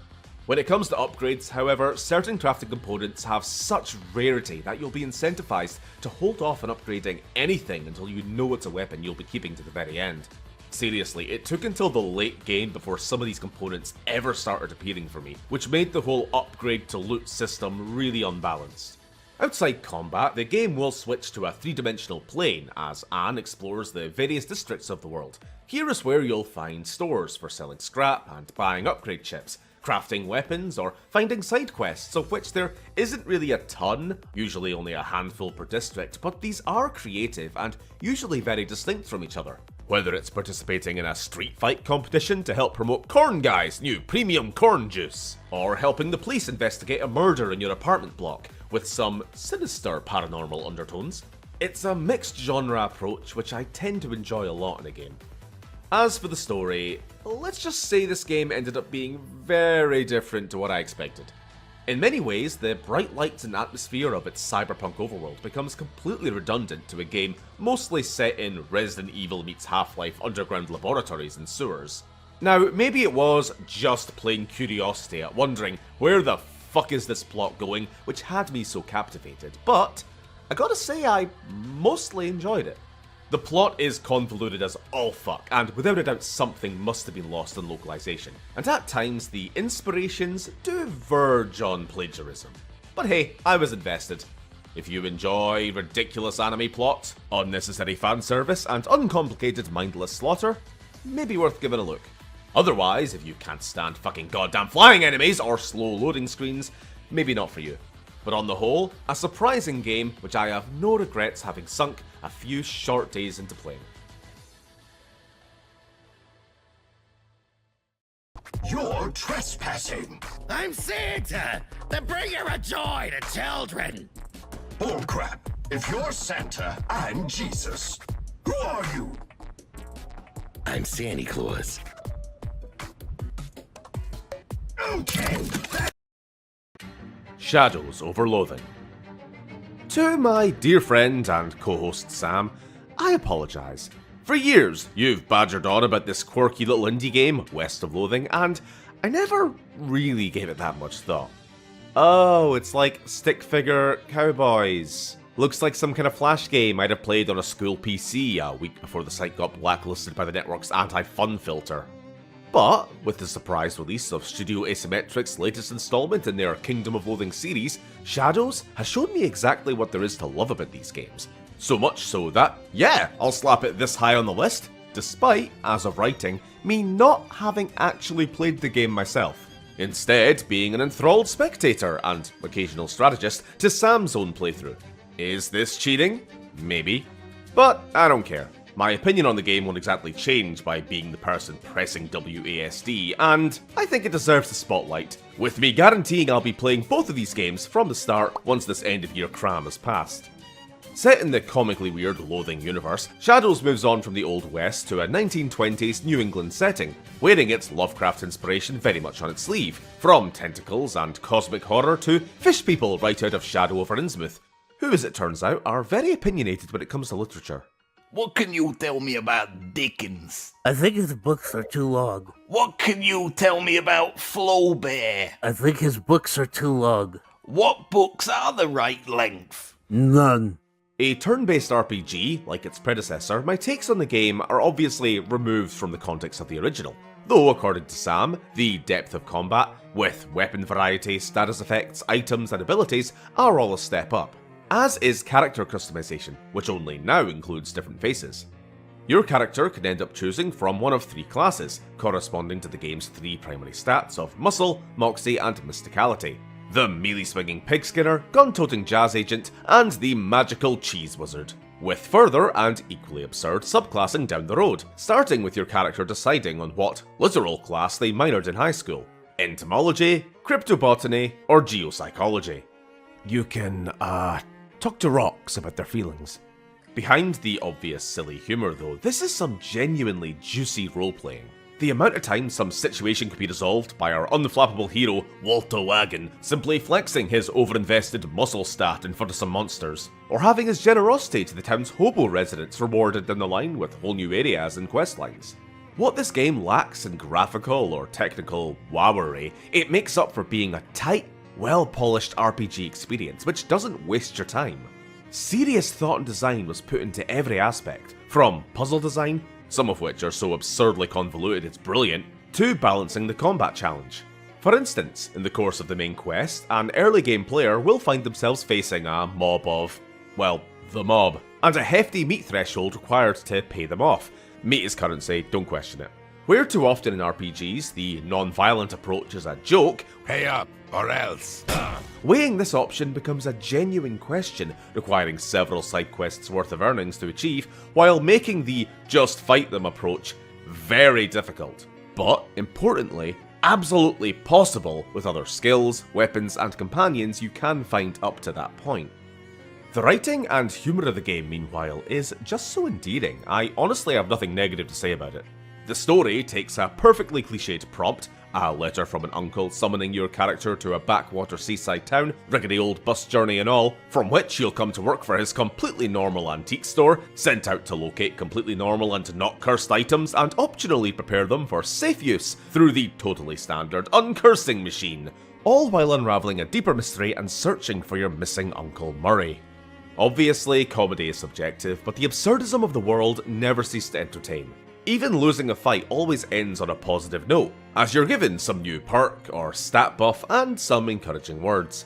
When it comes to upgrades, however, certain crafting components have such rarity that you'll be incentivized to hold off on upgrading anything until you know it's a weapon you'll be keeping to the very end. Seriously, it took until the late game before some of these components ever started appearing for me, which made the whole upgrade to loot system really unbalanced. Outside combat, the game will switch to a three-dimensional plane as Anne explores the various districts of the world. Here is where you'll find stores for selling scrap and buying upgrade chips, crafting weapons, or finding side quests, of which there isn't really a ton, usually only a handful per district, but these are creative and usually very distinct from each other. Whether it's participating in a street fight competition to help promote Corn Guy's new premium corn juice, or helping the police investigate a murder in your apartment block, with some sinister paranormal undertones. It's a mixed genre approach which I tend to enjoy a lot in a game. As for the story, let's just say this game ended up being very different to what I expected. In many ways, the bright lights and atmosphere of its cyberpunk overworld becomes completely redundant to a game mostly set in Resident Evil meets Half-Life underground laboratories and sewers. Now, maybe it was just plain curiosity at wondering where the fuck is this plot going, which had me so captivated, but I gotta say I mostly enjoyed it. The plot is convoluted as all fuck, and without a doubt something must have been lost in localization, and at times the inspirations do verge on plagiarism. But hey, I was invested. If you enjoy ridiculous anime plot, unnecessary fan service, and uncomplicated mindless slaughter, maybe worth giving a look. Otherwise, if you can't stand fucking goddamn flying enemies or slow loading screens, maybe not for you. But on the whole, a surprising game which I have no regrets having sunk a few short days into playing. You're trespassing. I'm Santa, the bringer of joy to children. Bullcrap. If you're Santa, I'm Jesus. Who are you? I'm Santa Claus. Okay. Shadows over Loathing. To my dear friend and co-host Sam, I apologise. For years, you've badgered on about this quirky little indie game, West of Loathing, and I never really gave it that much thought. Oh, it's like stick figure cowboys. Looks like some kind of flash game I'd have played on a school PC a week before the site got blacklisted by the network's anti-fun filter. But, with the surprise release of Studio Asymmetric's latest installment in their Kingdom of Loathing series, Shadows has shown me exactly what there is to love about these games. So much so that, yeah, I'll slap it this high on the list, despite, as of writing, me not having actually played the game myself. Instead, being an enthralled spectator and occasional strategist to Sam's own playthrough. Is this cheating? Maybe. But I don't care. My opinion on the game won't exactly change by being the person pressing WASD, and I think it deserves the spotlight, with me guaranteeing I'll be playing both of these games from the start once this end-of-year cram has passed. Set in the comically weird Loathing universe, Shadows moves on from the Old West to a 1920s New England setting, wearing its Lovecraft inspiration very much on its sleeve, from tentacles and cosmic horror to fish people right out of Shadow over Innsmouth, who as it turns out are very opinionated when it comes to literature. What can you tell me about Dickens? I think his books are too long. What can you tell me about Flaubert? I think his books are too long. What books are the right length? None. A turn-based RPG, like its predecessor, my takes on the game are obviously removed from the context of the original. Though, according to Sam, the depth of combat, with weapon variety, status effects, items and abilities, are all a step up. As is character customization, which only now includes different faces. Your character can end up choosing from one of 3 classes, corresponding to the game's 3 primary stats of Muscle, Moxie and Mysticality. The melee-swinging pig skinner, gun-toting jazz agent, and the magical cheese wizard. With further and equally absurd subclassing down the road, starting with your character deciding on what literal class they minored in high school. Entomology, cryptobotany, or geopsychology. You can, talk to rocks about their feelings. Behind the obvious silly humour though, this is some genuinely juicy roleplaying. The amount of time some situation could be resolved by our unflappable hero, Walter Wagon, simply flexing his overinvested muscle stat in front of some monsters, or having his generosity to the town's hobo residents rewarded down the line with whole new areas and questlines. What this game lacks in graphical or technical wowery, it makes up for being a tight, well-polished RPG experience which doesn't waste your time. Serious thought and design was put into every aspect, from puzzle design, some of which are so absurdly convoluted it's brilliant, to balancing the combat challenge. For instance, in the course of the main quest, an early game player will find themselves facing a mob of, well, the mob, and a hefty meat threshold required to pay them off. Meat is currency, don't question it. Where too often in RPGs, the non-violent approach is a joke, Pay up, or else. weighing this option becomes a genuine question, requiring several side quests worth of earnings to achieve, while making the just fight them approach very difficult. But, importantly, absolutely possible with other skills, weapons and companions you can find up to that point. The writing and humour of the game, meanwhile, is just so endearing. I honestly have nothing negative to say about it. The story takes a perfectly cliched prompt, a letter from an uncle summoning your character to a backwater seaside town, rickety old bus journey and all, from which you'll come to work for his completely normal antique store, sent out to locate completely normal and not cursed items, and optionally prepare them for safe use through the totally standard uncursing machine, all while unravelling a deeper mystery and searching for your missing Uncle Murray. Obviously, comedy is subjective, but the absurdism of the world never ceased to entertain. Even losing a fight always ends on a positive note, as you're given some new perk or stat buff and some encouraging words.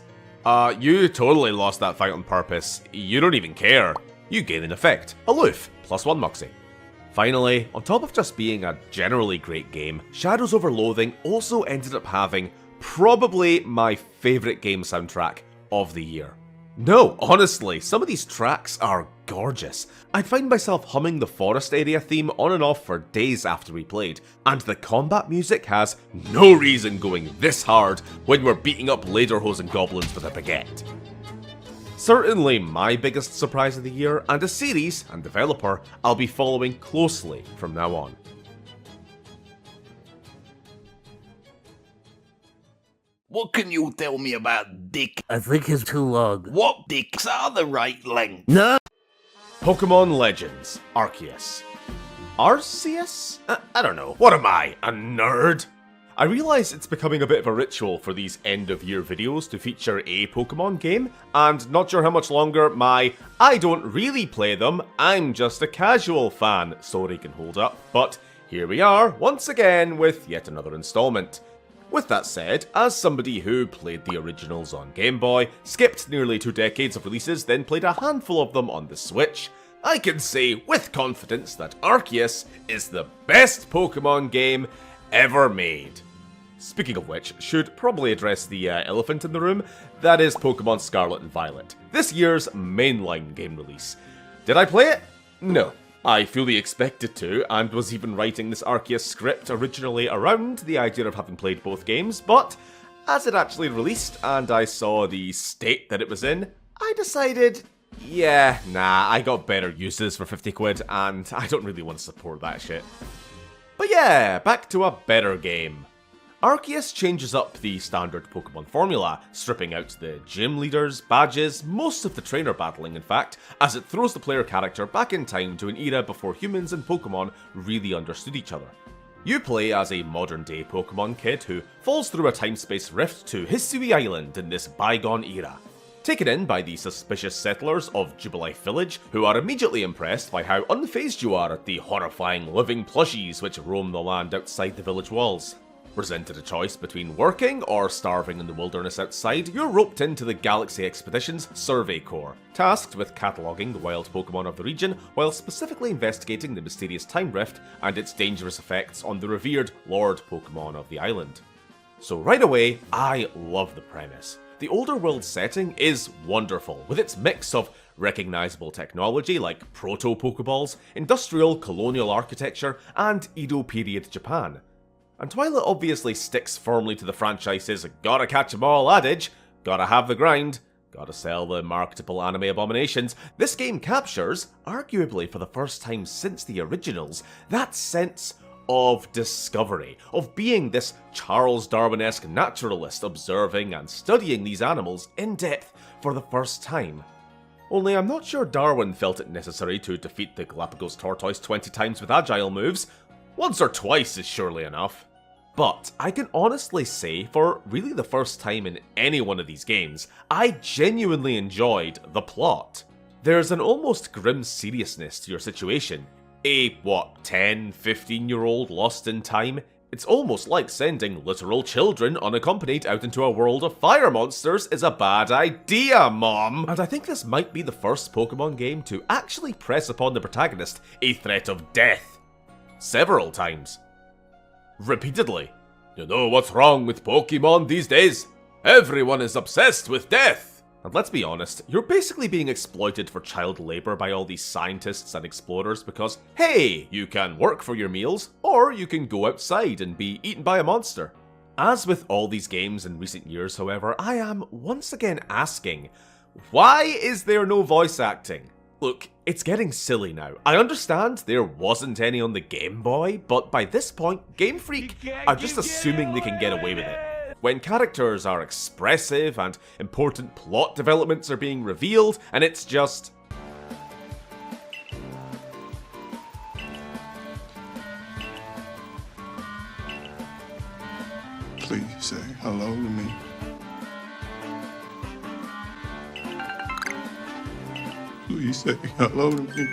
You totally lost that fight on purpose. You don't even care. You gain an effect. Aloof, +1 Moxie. Finally, on top of just being a generally great game, Shadows over Loathing also ended up having probably my favourite game soundtrack of the year. No, honestly, some of these tracks are gorgeous. I'd find myself humming the forest area theme on and off for days after we played, and the combat music has no reason going this hard when we're beating up lederhosen goblins with a baguette. Certainly my biggest surprise of the year, and a series and developer I'll be following closely from now on. What can you tell me about dick? I think it's too long. What dicks are the right length? No! Pokemon Legends, Arceus. Arceus? I don't know. What am I, a nerd? I realise it's becoming a bit of a ritual for these end-of-year videos to feature a Pokemon game, and not sure how much longer my I don't really play them, I'm just a casual fan story can hold up, but here we are, once again, with yet another installment. With that said, as somebody who played the originals on Game Boy, skipped nearly 2 decades of releases, then played a handful of them on the Switch, I can say with confidence that Arceus is the best Pokemon game ever made. Speaking of which, should probably address the elephant in the room, that is Pokemon Scarlet and Violet, this year's mainline game release. Did I play it? No. I fully expected to, and was even writing this Arceus script originally around the idea of having played both games, but as it actually released and I saw the state that it was in, I decided, yeah, nah, I got better uses for 50 quid, and I don't really want to support that shit. But yeah, back to a better game. Arceus changes up the standard Pokemon formula, stripping out the gym leaders, badges, most of the trainer battling in fact, as it throws the player character back in time to an era before humans and Pokemon really understood each other. You play as a modern day Pokemon kid who falls through a time-space rift to Hisui Island in this bygone era. Taken in by the suspicious settlers of Jubilife Village, who are immediately impressed by how unfazed you are at the horrifying living plushies which roam the land outside the village walls. Presented a choice between working or starving in the wilderness outside, you're roped into the Galaxy Expedition's Survey Corps, tasked with cataloguing the wild Pokemon of the region while specifically investigating the mysterious time rift and its dangerous effects on the revered Lord Pokemon of the island. So right away, I love the premise. The older world setting is wonderful, with its mix of recognisable technology like proto-Pokeballs, industrial colonial architecture, and Edo period Japan. And while it obviously sticks firmly to the franchise's gotta catch 'em all adage, gotta have the grind, gotta sell the marketable anime abominations, this game captures, arguably for the first time since the originals, that sense of discovery, of being this Charles Darwin-esque naturalist observing and studying these animals in depth for the first time. Only I'm not sure Darwin felt it necessary to defeat the Galapagos tortoise 20 times with agile moves. Once or twice is surely enough. But I can honestly say, for really the first time in any one of these games, I genuinely enjoyed the plot. There's an almost grim seriousness to your situation. A, 10, 15-year-old lost in time? It's almost like sending literal children unaccompanied out into a world of fire monsters is a bad idea, Mom! And I think this might be the first Pokemon game to actually press upon the protagonist a threat of death. Several times. Repeatedly. You know what's wrong with Pokemon these days? Everyone is obsessed with death! And let's be honest, you're basically being exploited for child labour by all these scientists and explorers because, hey, you can work for your meals, or you can go outside and be eaten by a monster. As with all these games in recent years, however, I am once again asking, why is there no voice acting? Look, it's getting silly now. I understand there wasn't any on the Game Boy, but by this point, Game Freak are just assuming they can get away with it. When characters are expressive and important plot developments are being revealed, and it's just... Please say hello to me. Please say hello to me.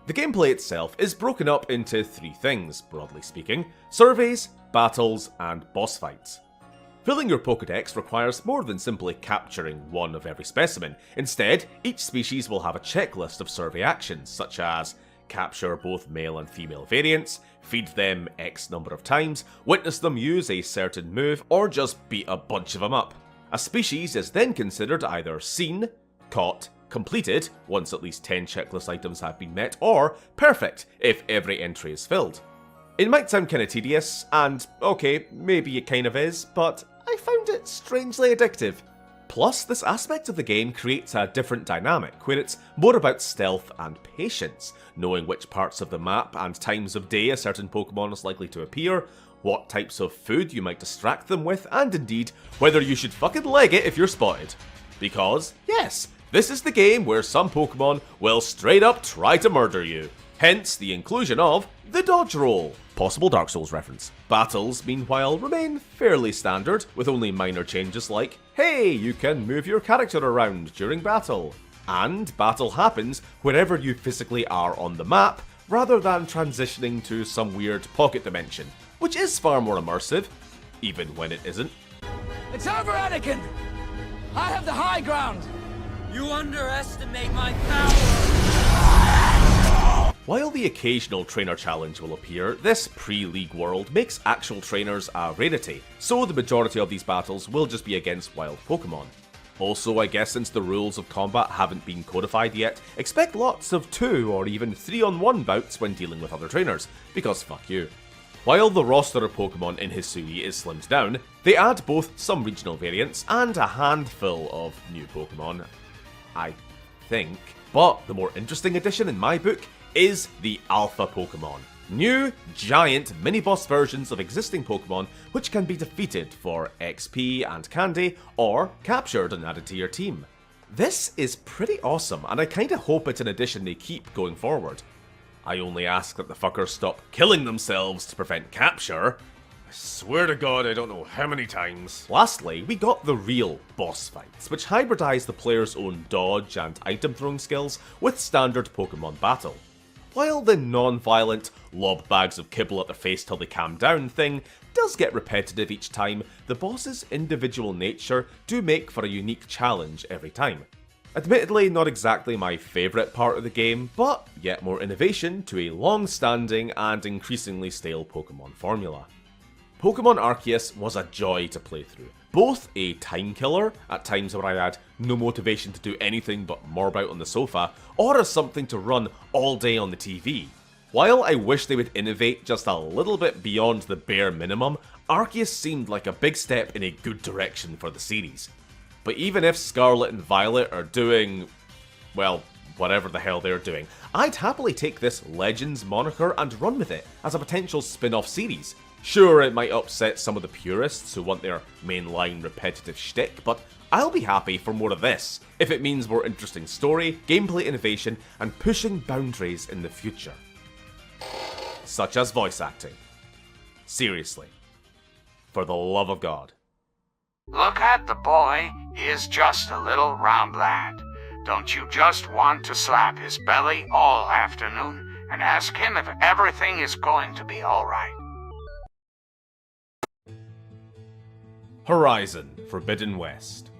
The gameplay itself is broken up into three things, broadly speaking: surveys, battles, and boss fights. Filling your Pokédex requires more than simply capturing one of every specimen. Instead, each species will have a checklist of survey actions, such as capture both male and female variants, feed them X number of times, witness them use a certain move, or just beat a bunch of them up. A species is then considered either seen, caught, completed, once at least 10 checklist items have been met, or perfect, if every entry is filled. It might sound kinda tedious, and okay, maybe it kind of is, but I found it strangely addictive. Plus, this aspect of the game creates a different dynamic, where it's more about stealth and patience, knowing which parts of the map and times of day a certain Pokemon is likely to appear, what types of food you might distract them with, and indeed, whether you should fucking leg it if you're spotted. Because, yes, this is the game where some Pokemon will straight up try to murder you. Hence the inclusion of the dodge roll. Possible Dark Souls reference. Battles, meanwhile, remain fairly standard, with only minor changes like, hey, you can move your character around during battle. And battle happens wherever you physically are on the map, rather than transitioning to some weird pocket dimension, which is far more immersive, even when it isn't. It's over, Anakin! I have the high ground! You underestimate my power! While the occasional trainer challenge will appear, this pre-League world makes actual trainers a rarity, so the majority of these battles will just be against wild Pokemon. Also, I guess since the rules of combat haven't been codified yet, expect lots of 2 or even 3-on-1 bouts when dealing with other trainers, because fuck you. While the roster of Pokemon in Hisui is slimmed down, they add both some regional variants and a handful of new Pokemon, I think. But the more interesting addition in my book is the Alpha Pokemon. New, giant, mini-boss versions of existing Pokemon which can be defeated for XP and candy, or captured and added to your team. This is pretty awesome, and I kinda hope it's an addition they keep going forward. I only ask that the fuckers stop killing themselves to prevent capture. I swear to God I don't know how many times. Lastly, we got the real boss fights, which hybridize the player's own dodge and item throwing skills with standard Pokemon battle. While the non-violent, lob bags of kibble at their face till they calm down thing does get repetitive each time, the boss's individual nature do make for a unique challenge every time. Admittedly, not exactly my favourite part of the game, but yet more innovation to a long-standing and increasingly stale Pokemon formula. Pokemon Arceus was a joy to play through. Both a time killer, at times where I had no motivation to do anything but morb out on the sofa, or as something to run all day on the TV. While I wish they would innovate just a little bit beyond the bare minimum, Arceus seemed like a big step in a good direction for the series. But even if Scarlet and Violet are doing, well, whatever the hell they're doing, I'd happily take this Legends moniker and run with it as a potential spin-off series. Sure, it might upset some of the purists who want their mainline repetitive shtick, but I'll be happy for more of this, if it means more interesting story, gameplay innovation, and pushing boundaries in the future. Such as voice acting. Seriously. For the love of God. Look at the boy, he is just a little round lad. Don't you just want to slap his belly all afternoon and ask him if everything is going to be alright? Horizon Forbidden West.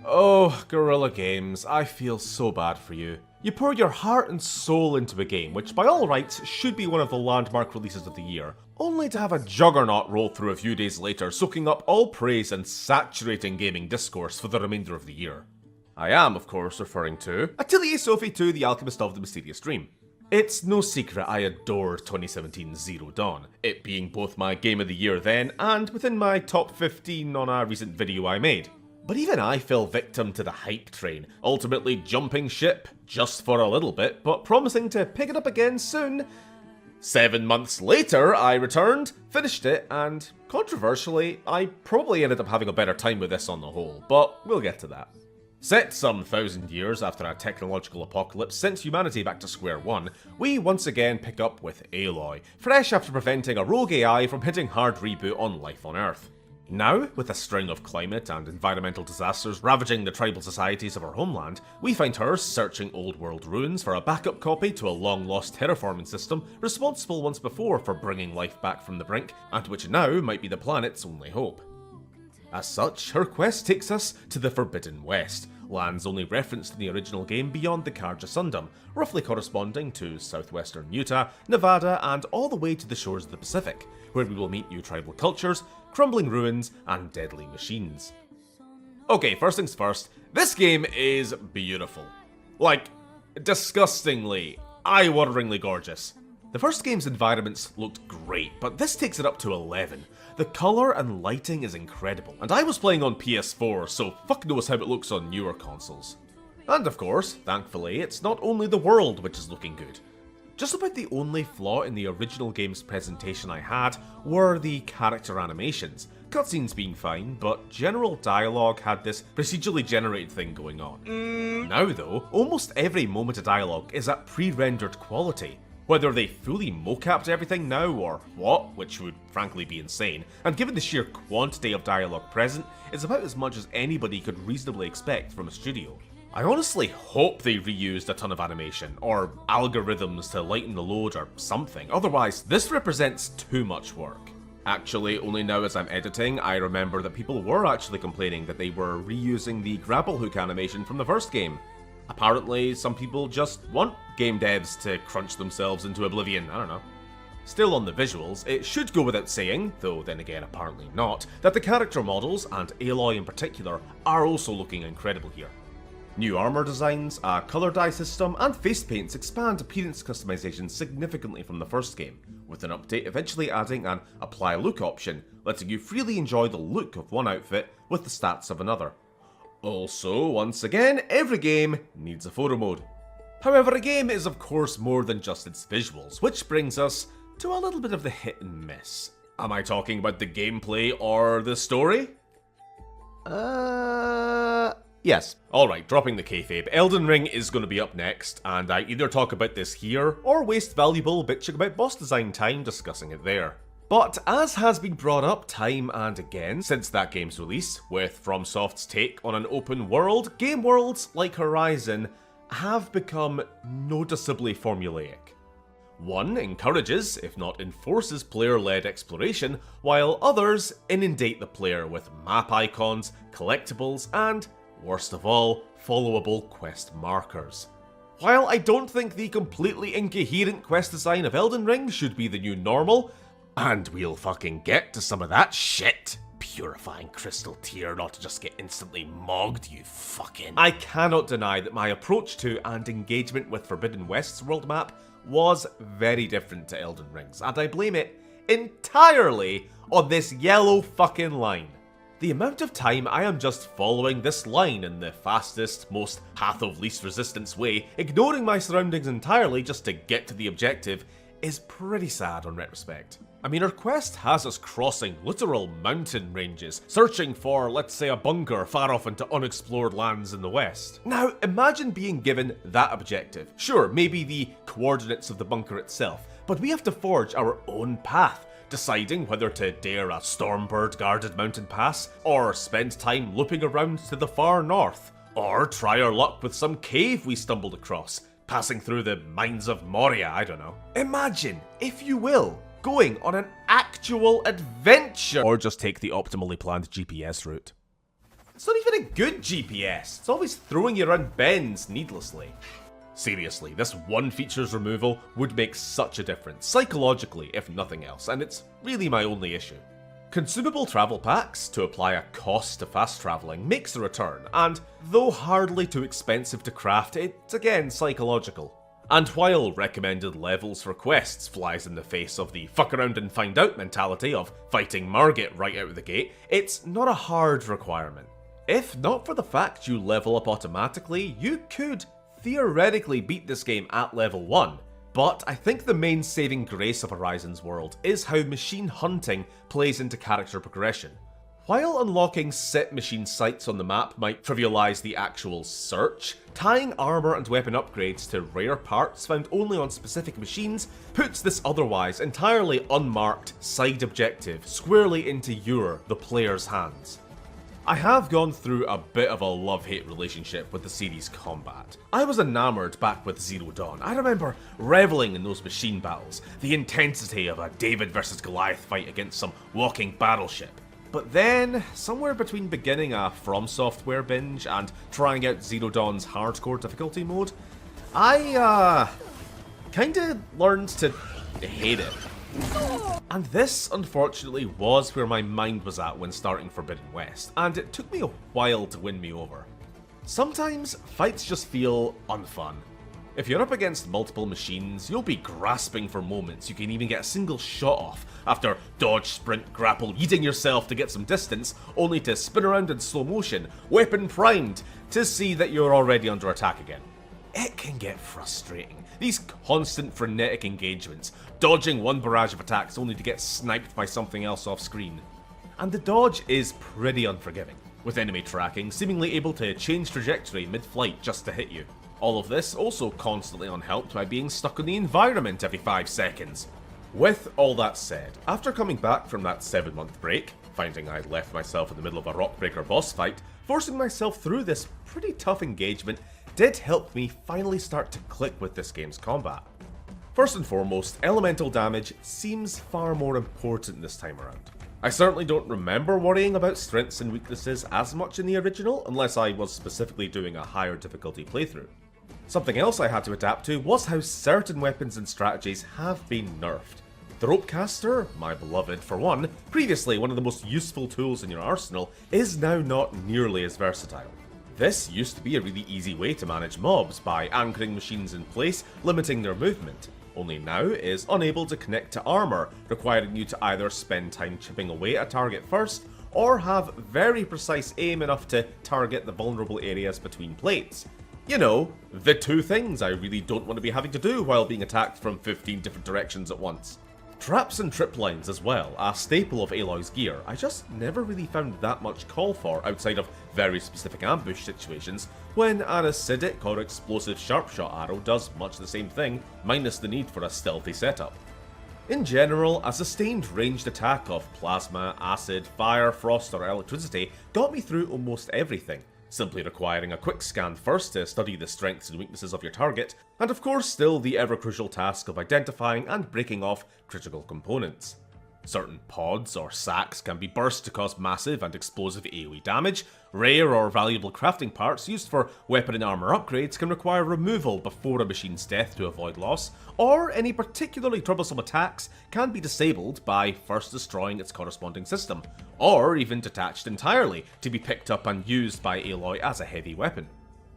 Oh, Guerrilla Games, I feel so bad for you. You pour your heart and soul into a game which by all rights should be one of the landmark releases of the year, only to have a juggernaut roll through a few days later, soaking up all praise and saturating gaming discourse for the remainder of the year. I am, of course, referring to Atelier Sophie 2, The Alchemist of the Mysterious Dream. It's no secret I adored 2017's Zero Dawn, it being both my game of the year then and within my top 15 on a recent video I made. But even I fell victim to the hype train, ultimately jumping ship, just for a little bit, but promising to pick it up again soon. 7 months later, I returned, finished it, and controversially, I probably ended up having a better time with this on the whole, but we'll get to that. Set some 1,000 years after a technological apocalypse sent humanity back to square one, we once again pick up with Aloy, fresh after preventing a rogue AI from hitting hard reboot on life on Earth. Now, with a string of climate and environmental disasters ravaging the tribal societies of our homeland, we find her searching old world ruins for a backup copy to a long-lost terraforming system responsible once before for bringing life back from the brink, and which now might be the planet's only hope. As such, her quest takes us to the Forbidden West, lands only referenced in the original game beyond the Karja Sundom, roughly corresponding to southwestern Utah, Nevada, and all the way to the shores of the Pacific, where we will meet new tribal cultures, crumbling ruins, and deadly machines. Okay, first things first, this game is beautiful. Like, disgustingly, eye-wateringly gorgeous. The first game's environments looked great, but this takes it up to 11. The colour and lighting is incredible, and I was playing on PS4, so fuck knows how it looks on newer consoles. And of course, thankfully, it's not only the world which is looking good. Just about the only flaw in the original game's presentation I had were the character animations. Cutscenes being fine, but general dialogue had this procedurally generated thing going on. Now though, almost every moment of dialogue is at pre-rendered quality. Whether they fully mocapped everything now or what, which would frankly be insane, and given the sheer quantity of dialogue present, it's about as much as anybody could reasonably expect from a studio. I honestly hope they reused a ton of animation, or algorithms to lighten the load or something, otherwise this represents too much work. Actually, only now as I'm editing, I remember that people were actually complaining that they were reusing the grapple hook animation from the first game. Apparently, some people just want game devs to crunch themselves into oblivion, I don't know. Still on the visuals, it should go without saying, though then again apparently not, that the character models, and Aloy in particular, are also looking incredible here. New armor designs, a colour dye system, and face paints expand appearance customization significantly from the first game, with an update eventually adding an apply look option, letting you freely enjoy the look of one outfit with the stats of another. Also, once again, every game needs a photo mode. However, a game is of course more than just its visuals, which brings us to a little bit of the hit and miss. Am I talking about the gameplay or the story? Yes. Alright, dropping the kayfabe, Elden Ring is going to be up next, and I either talk about this here, or waste valuable bitching about boss design time discussing it there. But as has been brought up time and again since that game's release, with FromSoft's take on an open world, game worlds like Horizon have become noticeably formulaic. One encourages, if not enforces, player-led exploration, while others inundate the player with map icons, collectibles, and, worst of all, followable quest markers. While I don't think the completely incoherent quest design of Elden Ring should be the new normal, and we'll fucking get to some of that shit, purifying crystal tier not to just get instantly mogged, you fucking... I cannot deny that my approach to and engagement with Forbidden West's world map was very different to Elden Ring's, and I blame it entirely on this yellow fucking line. The amount of time I am just following this line in the fastest, most path of least resistance way, ignoring my surroundings entirely just to get to the objective, is pretty sad on retrospect. I mean, our quest has us crossing literal mountain ranges, searching for, let's say, a bunker far off into unexplored lands in the west. Now, imagine being given that objective. Sure, maybe the coordinates of the bunker itself, but we have to forge our own path, deciding whether to dare a Stormbird-guarded mountain pass, or spend time looping around to the far north, or try our luck with some cave we stumbled across, passing through the mines of Moria, I don't know. Imagine, if you will, going on an actual adventure! Or just take the optimally planned GPS route. It's not even a good GPS, it's always throwing you around bends needlessly. Seriously, this one feature's removal would make such a difference, psychologically if nothing else, and it's really my only issue. Consumable travel packs, to apply a cost to fast travelling, makes a return, and though hardly too expensive to craft, it's again psychological. And while recommended levels for quests flies in the face of the fuck around and find out mentality of fighting Margit right out of the gate, it's not a hard requirement. If not for the fact you level up automatically, you could theoretically beat this game at level 1. But I think the main saving grace of Horizon's world is how machine hunting plays into character progression. While unlocking set machine sites on the map might trivialise the actual search, tying armour and weapon upgrades to rare parts found only on specific machines puts this otherwise entirely unmarked side objective squarely into the player's hands. I have gone through a bit of a love-hate relationship with the series' combat. I was enamoured back with Zero Dawn. I remember revelling in those machine battles, the intensity of a David versus Goliath fight against some walking battleship. But then, somewhere between beginning a From Software binge and trying out Zero Dawn's hardcore difficulty mode, I kinda learned to hate it. And this, unfortunately, was where my mind was at when starting Forbidden West, and it took me a while to win me over. Sometimes, fights just feel unfun. If you're up against multiple machines, you'll be grasping for moments you can even get a single shot off, after dodge, sprint, grapple, yeeting yourself to get some distance, only to spin around in slow motion, weapon primed, to see that you're already under attack again. It can get frustrating. These constant frenetic engagements, dodging one barrage of attacks only to get sniped by something else off screen. And the dodge is pretty unforgiving, with enemy tracking seemingly able to change trajectory mid-flight just to hit you. All of this also constantly unhelped by being stuck in the environment every 5 seconds. With all that said, after coming back from that 7-month break, finding I'd left myself in the middle of a Rockbreaker boss fight, forcing myself through this pretty tough engagement did help me finally start to click with this game's combat. First and foremost, elemental damage seems far more important this time around. I certainly don't remember worrying about strengths and weaknesses as much in the original, unless I was specifically doing a higher difficulty playthrough. Something else I had to adapt to was how certain weapons and strategies have been nerfed. The Ropecaster, my beloved for one, previously one of the most useful tools in your arsenal, is now not nearly as versatile. This used to be a really easy way to manage mobs by anchoring machines in place, limiting their movement, only now is unable to connect to armour, requiring you to either spend time chipping away at a target first, or have very precise aim enough to target the vulnerable areas between plates. You know, the two things I really don't want to be having to do while being attacked from 15 different directions at once. Traps and trip lines as well, a staple of Aloy's gear, I just never really found that much call for outside of very specific ambush situations, when an acidic or explosive sharpshot arrow does much the same thing, minus the need for a stealthy setup. In general, a sustained ranged attack of plasma, acid, fire, frost or electricity got me through almost everything, simply requiring a quick scan first to study the strengths and weaknesses of your target, and of course still the ever-crucial task of identifying and breaking off critical components. Certain pods or sacks can be burst to cause massive and explosive AoE damage, rare or valuable crafting parts used for weapon and armour upgrades can require removal before a machine's death to avoid loss, or any particularly troublesome attacks can be disabled by first destroying its corresponding system, or even detached entirely to be picked up and used by Aloy as a heavy weapon.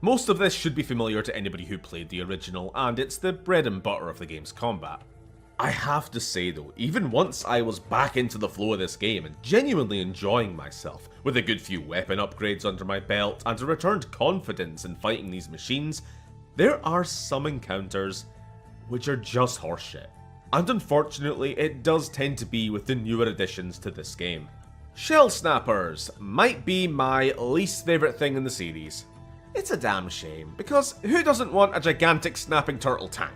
Most of this should be familiar to anybody who played the original, and it's the bread and butter of the game's combat. I have to say though, even once I was back into the flow of this game and genuinely enjoying myself, with a good few weapon upgrades under my belt and a returned confidence in fighting these machines, there are some encounters which are just horseshit. And unfortunately, it does tend to be with the newer additions to this game. Shell Snappers might be my least favourite thing in the series. It's a damn shame, because who doesn't want a gigantic snapping turtle tank?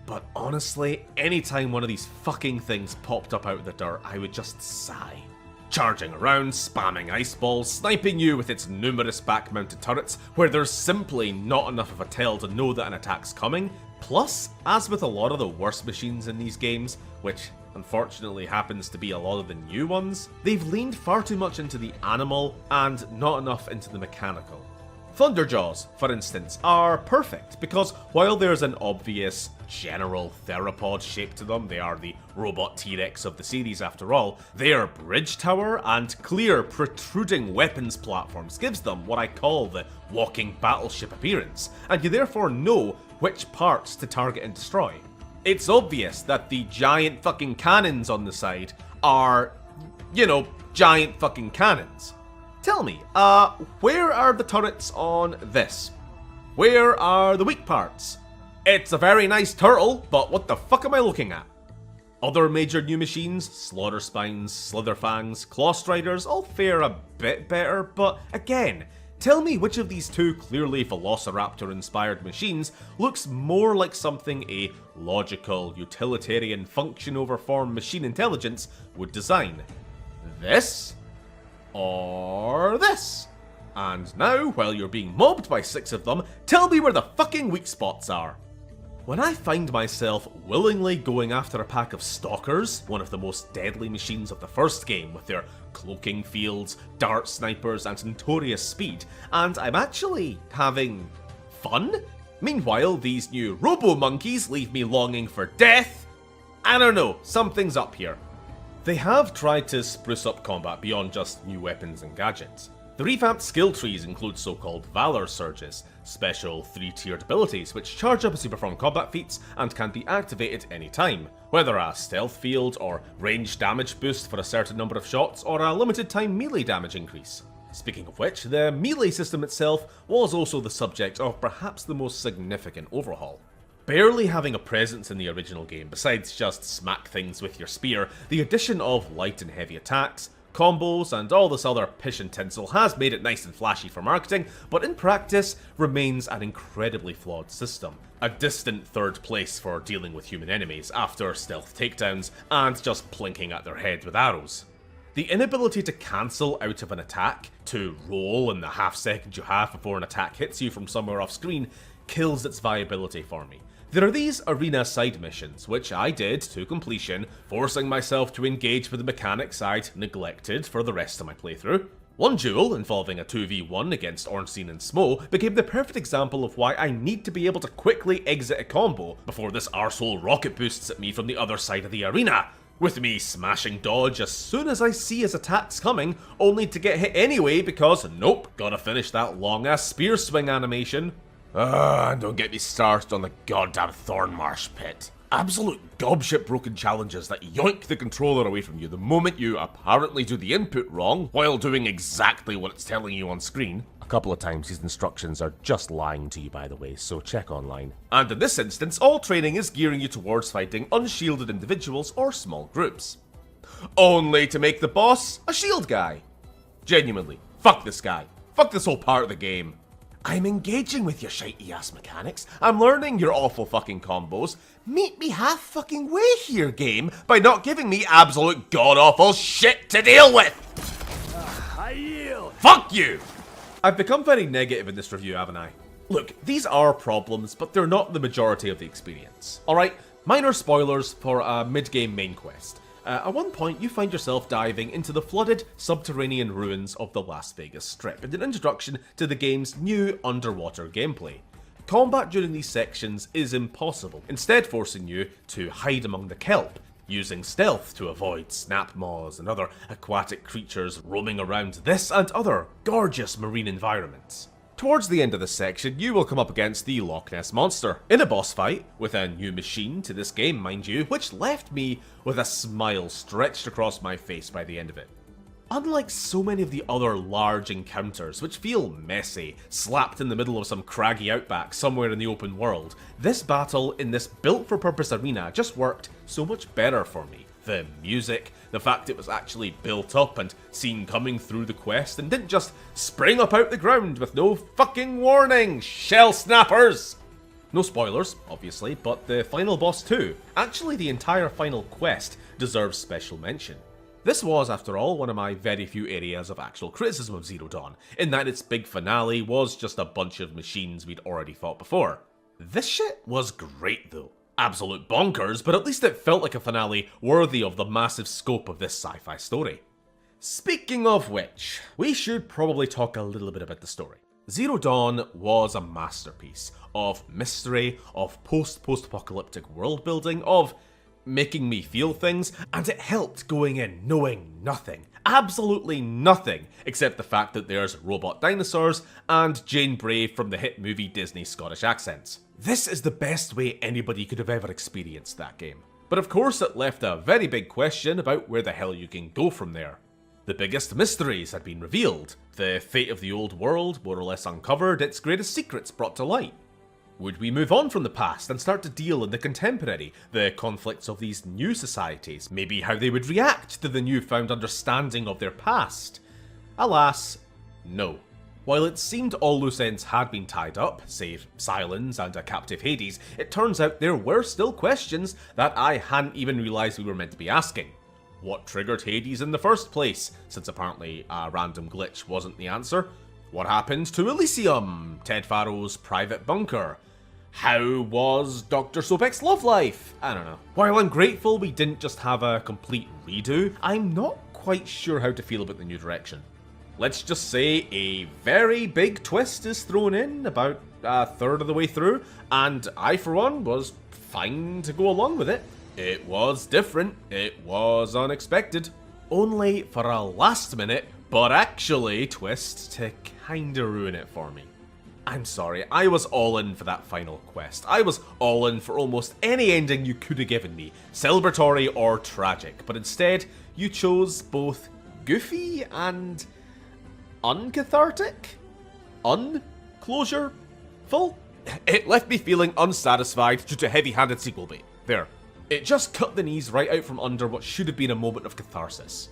But honestly, anytime one of these fucking things popped up out of the dirt, I would just sigh. Charging around, spamming ice balls, sniping you with its numerous back-mounted turrets, where there's simply not enough of a tell to know that an attack's coming. Plus, as with a lot of the worst machines in these games, which unfortunately happens to be a lot of the new ones, they've leaned far too much into the animal and not enough into the mechanical. Thunderjaws, for instance, are perfect because while there's an obvious general theropod shape to them, they are the robot T-Rex of the series after all, their bridge tower and clear protruding weapons platforms gives them what I call the walking battleship appearance, and you therefore know which parts to target and destroy. It's obvious that the giant fucking cannons on the side are, you know, giant fucking cannons. Tell me, where are the turrets on this? Where are the weak parts? It's a very nice turtle, but what the fuck am I looking at? Other major new machines, Slaughter Spines, Slitherfangs, Clawstriders, all fare a bit better, but again, tell me which of these two clearly Velociraptor-inspired machines looks more like something a logical, utilitarian, function-over-form machine intelligence would design. This? Or this? And now, while you're being mobbed by 6 of them, tell me where the fucking weak spots are. When I find myself willingly going after a pack of Stalkers, one of the most deadly machines of the first game with their cloaking fields, dart snipers and notorious speed, and I'm actually having fun? Meanwhile, these new robo-monkeys leave me longing for death? I don't know, something's up here. They have tried to spruce up combat beyond just new weapons and gadgets. The revamped skill trees include so-called Valor Surges, special 3-tiered abilities which charge up as you perform combat feats and can be activated any time, whether a stealth field or range damage boost for a certain number of shots or a limited time melee damage increase. Speaking of which, the melee system itself was also the subject of perhaps the most significant overhaul. Barely having a presence in the original game besides just smack things with your spear, the addition of light and heavy attacks, combos, and all this other pish and tinsel has made it nice and flashy for marketing, but in practice remains an incredibly flawed system. A distant third place for dealing with human enemies after stealth takedowns and just plinking at their head with arrows. The inability to cancel out of an attack, to roll in the half second you have before an attack hits you from somewhere off screen, kills its viability for me. There are these arena side missions, which I did to completion, forcing myself to engage with the mechanics I'd neglected for the rest of my playthrough. One duel, involving a 2v1 against Ornstein and Smo, became the perfect example of why I need to be able to quickly exit a combo before this arsehole rocket boosts at me from the other side of the arena, with me smashing dodge as soon as I see his attacks coming, only to get hit anyway because, nope, gotta finish that long-ass spear swing animation. And don't get me started on the goddamn Thornmarsh pit. Absolute gobshit broken challenges that yoink the controller away from you the moment you apparently do the input wrong while doing exactly what it's telling you on screen. A couple of times these instructions are just lying to you, by the way, so check online. And in this instance, all training is gearing you towards fighting unshielded individuals or small groups. Only to make the boss a shield guy. Genuinely, fuck this guy. Fuck this whole part of the game. I'm engaging with your shitey ass mechanics, I'm learning your awful fucking combos. Meet me half fucking way here, game, by not giving me absolute god-awful shit to deal with! I yield! Fuck you! I've become very negative in this review, haven't I? Look, these are problems, but they're not the majority of the experience. Alright, minor spoilers for a mid-game main quest. At one point, you find yourself diving into the flooded, subterranean ruins of the Las Vegas Strip, and an introduction to the game's new underwater gameplay. Combat during these sections is impossible, instead forcing you to hide among the kelp, using stealth to avoid snap maws and other aquatic creatures roaming around this and other gorgeous marine environments. Towards the end of this section, you will come up against the Loch Ness Monster, in a boss fight, with a new machine to this game, mind you, which left me with a smile stretched across my face by the end of it. Unlike so many of the other large encounters, which feel messy, slapped in the middle of some craggy outback somewhere in the open world, this battle in this built-for-purpose arena just worked so much better for me. The music, the fact it was actually built up and seen coming through the quest and didn't just spring up out the ground with no fucking warning, shell snappers! No spoilers, obviously, but the final boss too. Actually, the entire final quest deserves special mention. This was, after all, one of my very few areas of actual criticism of Zero Dawn, in that its big finale was just a bunch of machines we'd already fought before. This shit was great though. Absolute bonkers, but at least it felt like a finale worthy of the massive scope of this sci-fi story. Speaking of which, we should probably talk a little bit about the story. Zero Dawn was a masterpiece of mystery, of post-apocalyptic world building, of making me feel things, and it helped going in knowing nothing. Absolutely nothing, except the fact that there's robot dinosaurs and Jane Brave from the hit movie Disney Scottish accents. This is the best way anybody could have ever experienced that game. But of course it left a very big question about where the hell you can go from there. The biggest mysteries had been revealed, the fate of the old world more or less uncovered, its greatest secrets brought to light. Would we move on from the past and start to deal in the contemporary, the conflicts of these new societies, maybe how they would react to the newfound understanding of their past? Alas, no. While it seemed all loose ends had been tied up, save Silence and a captive Hades, it turns out there were still questions that I hadn't even realised we were meant to be asking. What triggered Hades in the first place, since apparently a random glitch wasn't the answer? What happened to Elysium, Ted Farrow's private bunker? How was Dr. Sobek's love life? I don't know. While I'm grateful we didn't just have a complete redo, I'm not quite sure how to feel about the new direction. Let's just say a very big twist is thrown in about a third of the way through, and I for one was fine to go along with it. It was different, it was unexpected. Only for a last minute, but actually twist to kinda ruin it for me. I'm sorry, I was all in for that final quest. I was all in for almost any ending you could have given me, celebratory or tragic, but instead you chose both goofy and uncathartic? Unclosure? Full? It left me feeling unsatisfied due to heavy-handed sequel bait. There. It just cut the knees right out from under what should have been a moment of catharsis.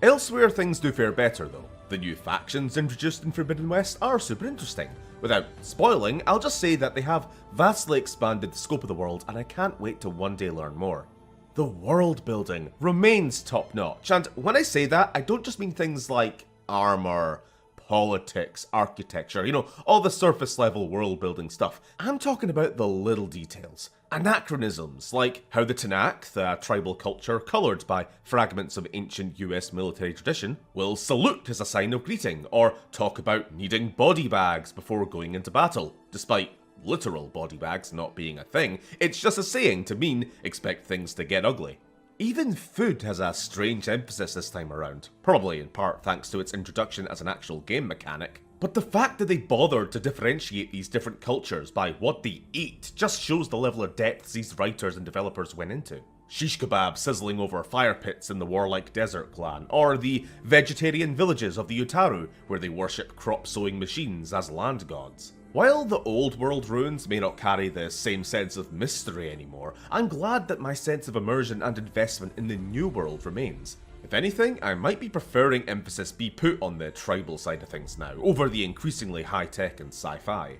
Elsewhere things do fare better though. The new factions introduced in Forbidden West are super interesting. Without spoiling, I'll just say that they have vastly expanded the scope of the world and I can't wait to one day learn more. The world building remains top notch, and when I say that, I don't just mean things like armor, politics, architecture, all the surface level world building stuff. I'm talking about the little details. Anachronisms, like how the Tunic, the tribal culture coloured by fragments of ancient US military tradition, will salute as a sign of greeting, or talk about needing body bags before going into battle, despite literal body bags not being a thing. It's just a saying to mean expect things to get ugly. Even food has a strange emphasis this time around, probably in part thanks to its introduction as an actual game mechanic. But the fact that they bothered to differentiate these different cultures by what they eat just shows the level of depth these writers and developers went into. Shish kebab sizzling over fire pits in the warlike desert clan, or the vegetarian villages of the Utaru, where they worship crop sowing machines as land gods. While the old world ruins may not carry the same sense of mystery anymore, I'm glad that my sense of immersion and investment in the new world remains. If anything, I might be preferring emphasis be put on the tribal side of things now, over the increasingly high-tech and sci-fi.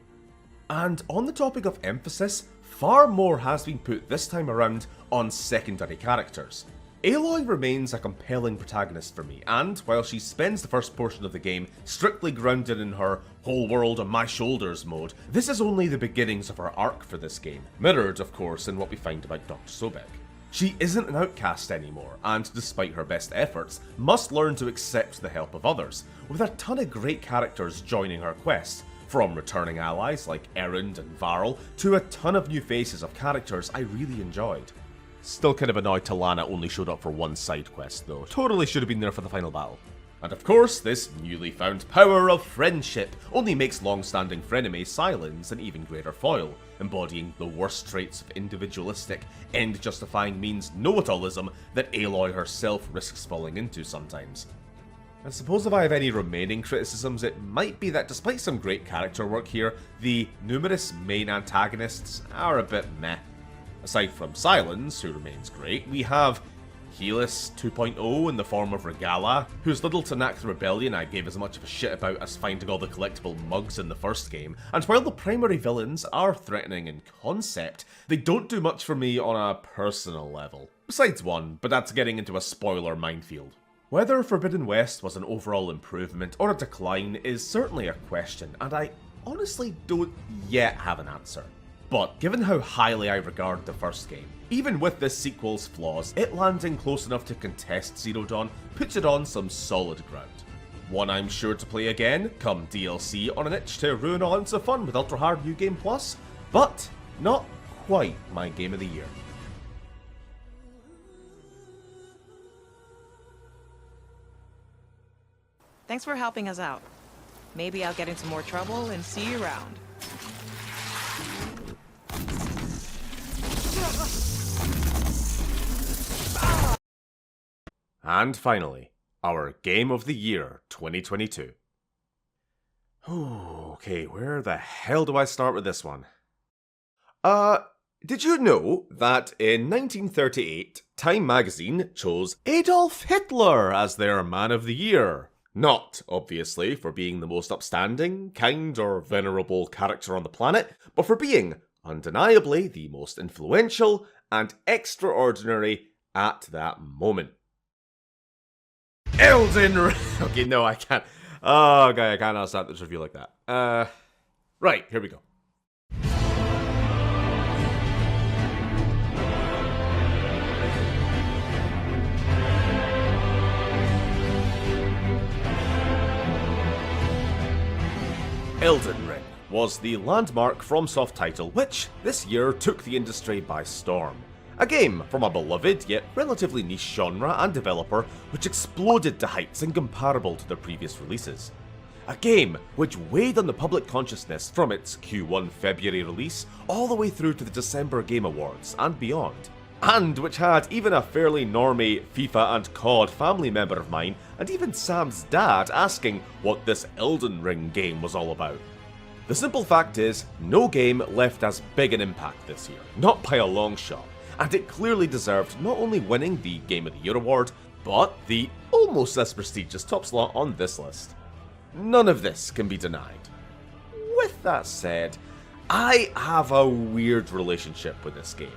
And on the topic of emphasis, far more has been put this time around on secondary characters. Aloy remains a compelling protagonist for me, and while she spends the first portion of the game strictly grounded in her whole world on my shoulders mode, this is only the beginnings of her arc for this game, mirrored of course in what we find about Dr. Sobek. She isn't an outcast anymore, and despite her best efforts, must learn to accept the help of others, with a ton of great characters joining her quest, from returning allies like Erend and Varl, to a ton of new faces of characters I really enjoyed. Still kind of annoyed Talana only showed up for one side quest though, totally should have been there for the final battle. And of course, this newly found power of friendship only makes long-standing frenemy Silence an even greater foil, embodying the worst traits of individualistic, end-justifying means know-it-allism that Aloy herself risks falling into sometimes. I suppose if I have any remaining criticisms, it might be that despite some great character work here, the numerous main antagonists are a bit meh. Aside from Silence, who remains great, we have Helis 2.0 in the form of Regala, whose little Tunic rebellion I gave as much of a shit about as finding all the collectible mugs in the first game, and while the primary villains are threatening in concept, they don't do much for me on a personal level. Besides one, but that's getting into a spoiler minefield. Whether Forbidden West was an overall improvement or a decline is certainly a question, and I honestly don't yet have an answer. But given how highly I regard the first game, even with this sequel's flaws, it landing close enough to contest Zero Dawn puts it on some solid ground. One I'm sure to play again, come DLC on an itch to ruin all ounce of fun with ultra hard New Game Plus, but not quite my game of the year. Thanks for helping us out. Maybe I'll get into more trouble and see you around. And finally, our Game of the Year 2022. Okay, where the hell do I start with this one? Did you know that in 1938, Time magazine chose Adolf Hitler as their Man of the Year? Not, obviously, for being the most upstanding, kind, or venerable character on the planet, but for being, undeniably, the most influential and extraordinary at that moment. Elden Ring! Okay, no, I can't. Oh, okay, I can't start this review like that. Right, here we go. Elden Ring was the landmark FromSoft title which, this year, took the industry by storm. A game from a beloved yet relatively niche genre and developer which exploded to heights incomparable to their previous releases. A game which weighed on the public consciousness from its Q1 February release all the way through to the December Game Awards and beyond. And which had even a fairly normie FIFA and COD family member of mine, and even Sam's dad, asking what this Elden Ring game was all about. The simple fact is, no game left as big an impact this year, not by a long shot, and it clearly deserved not only winning the Game of the Year award, but the almost as prestigious top slot on this list. None of this can be denied. With that said, I have a weird relationship with this game,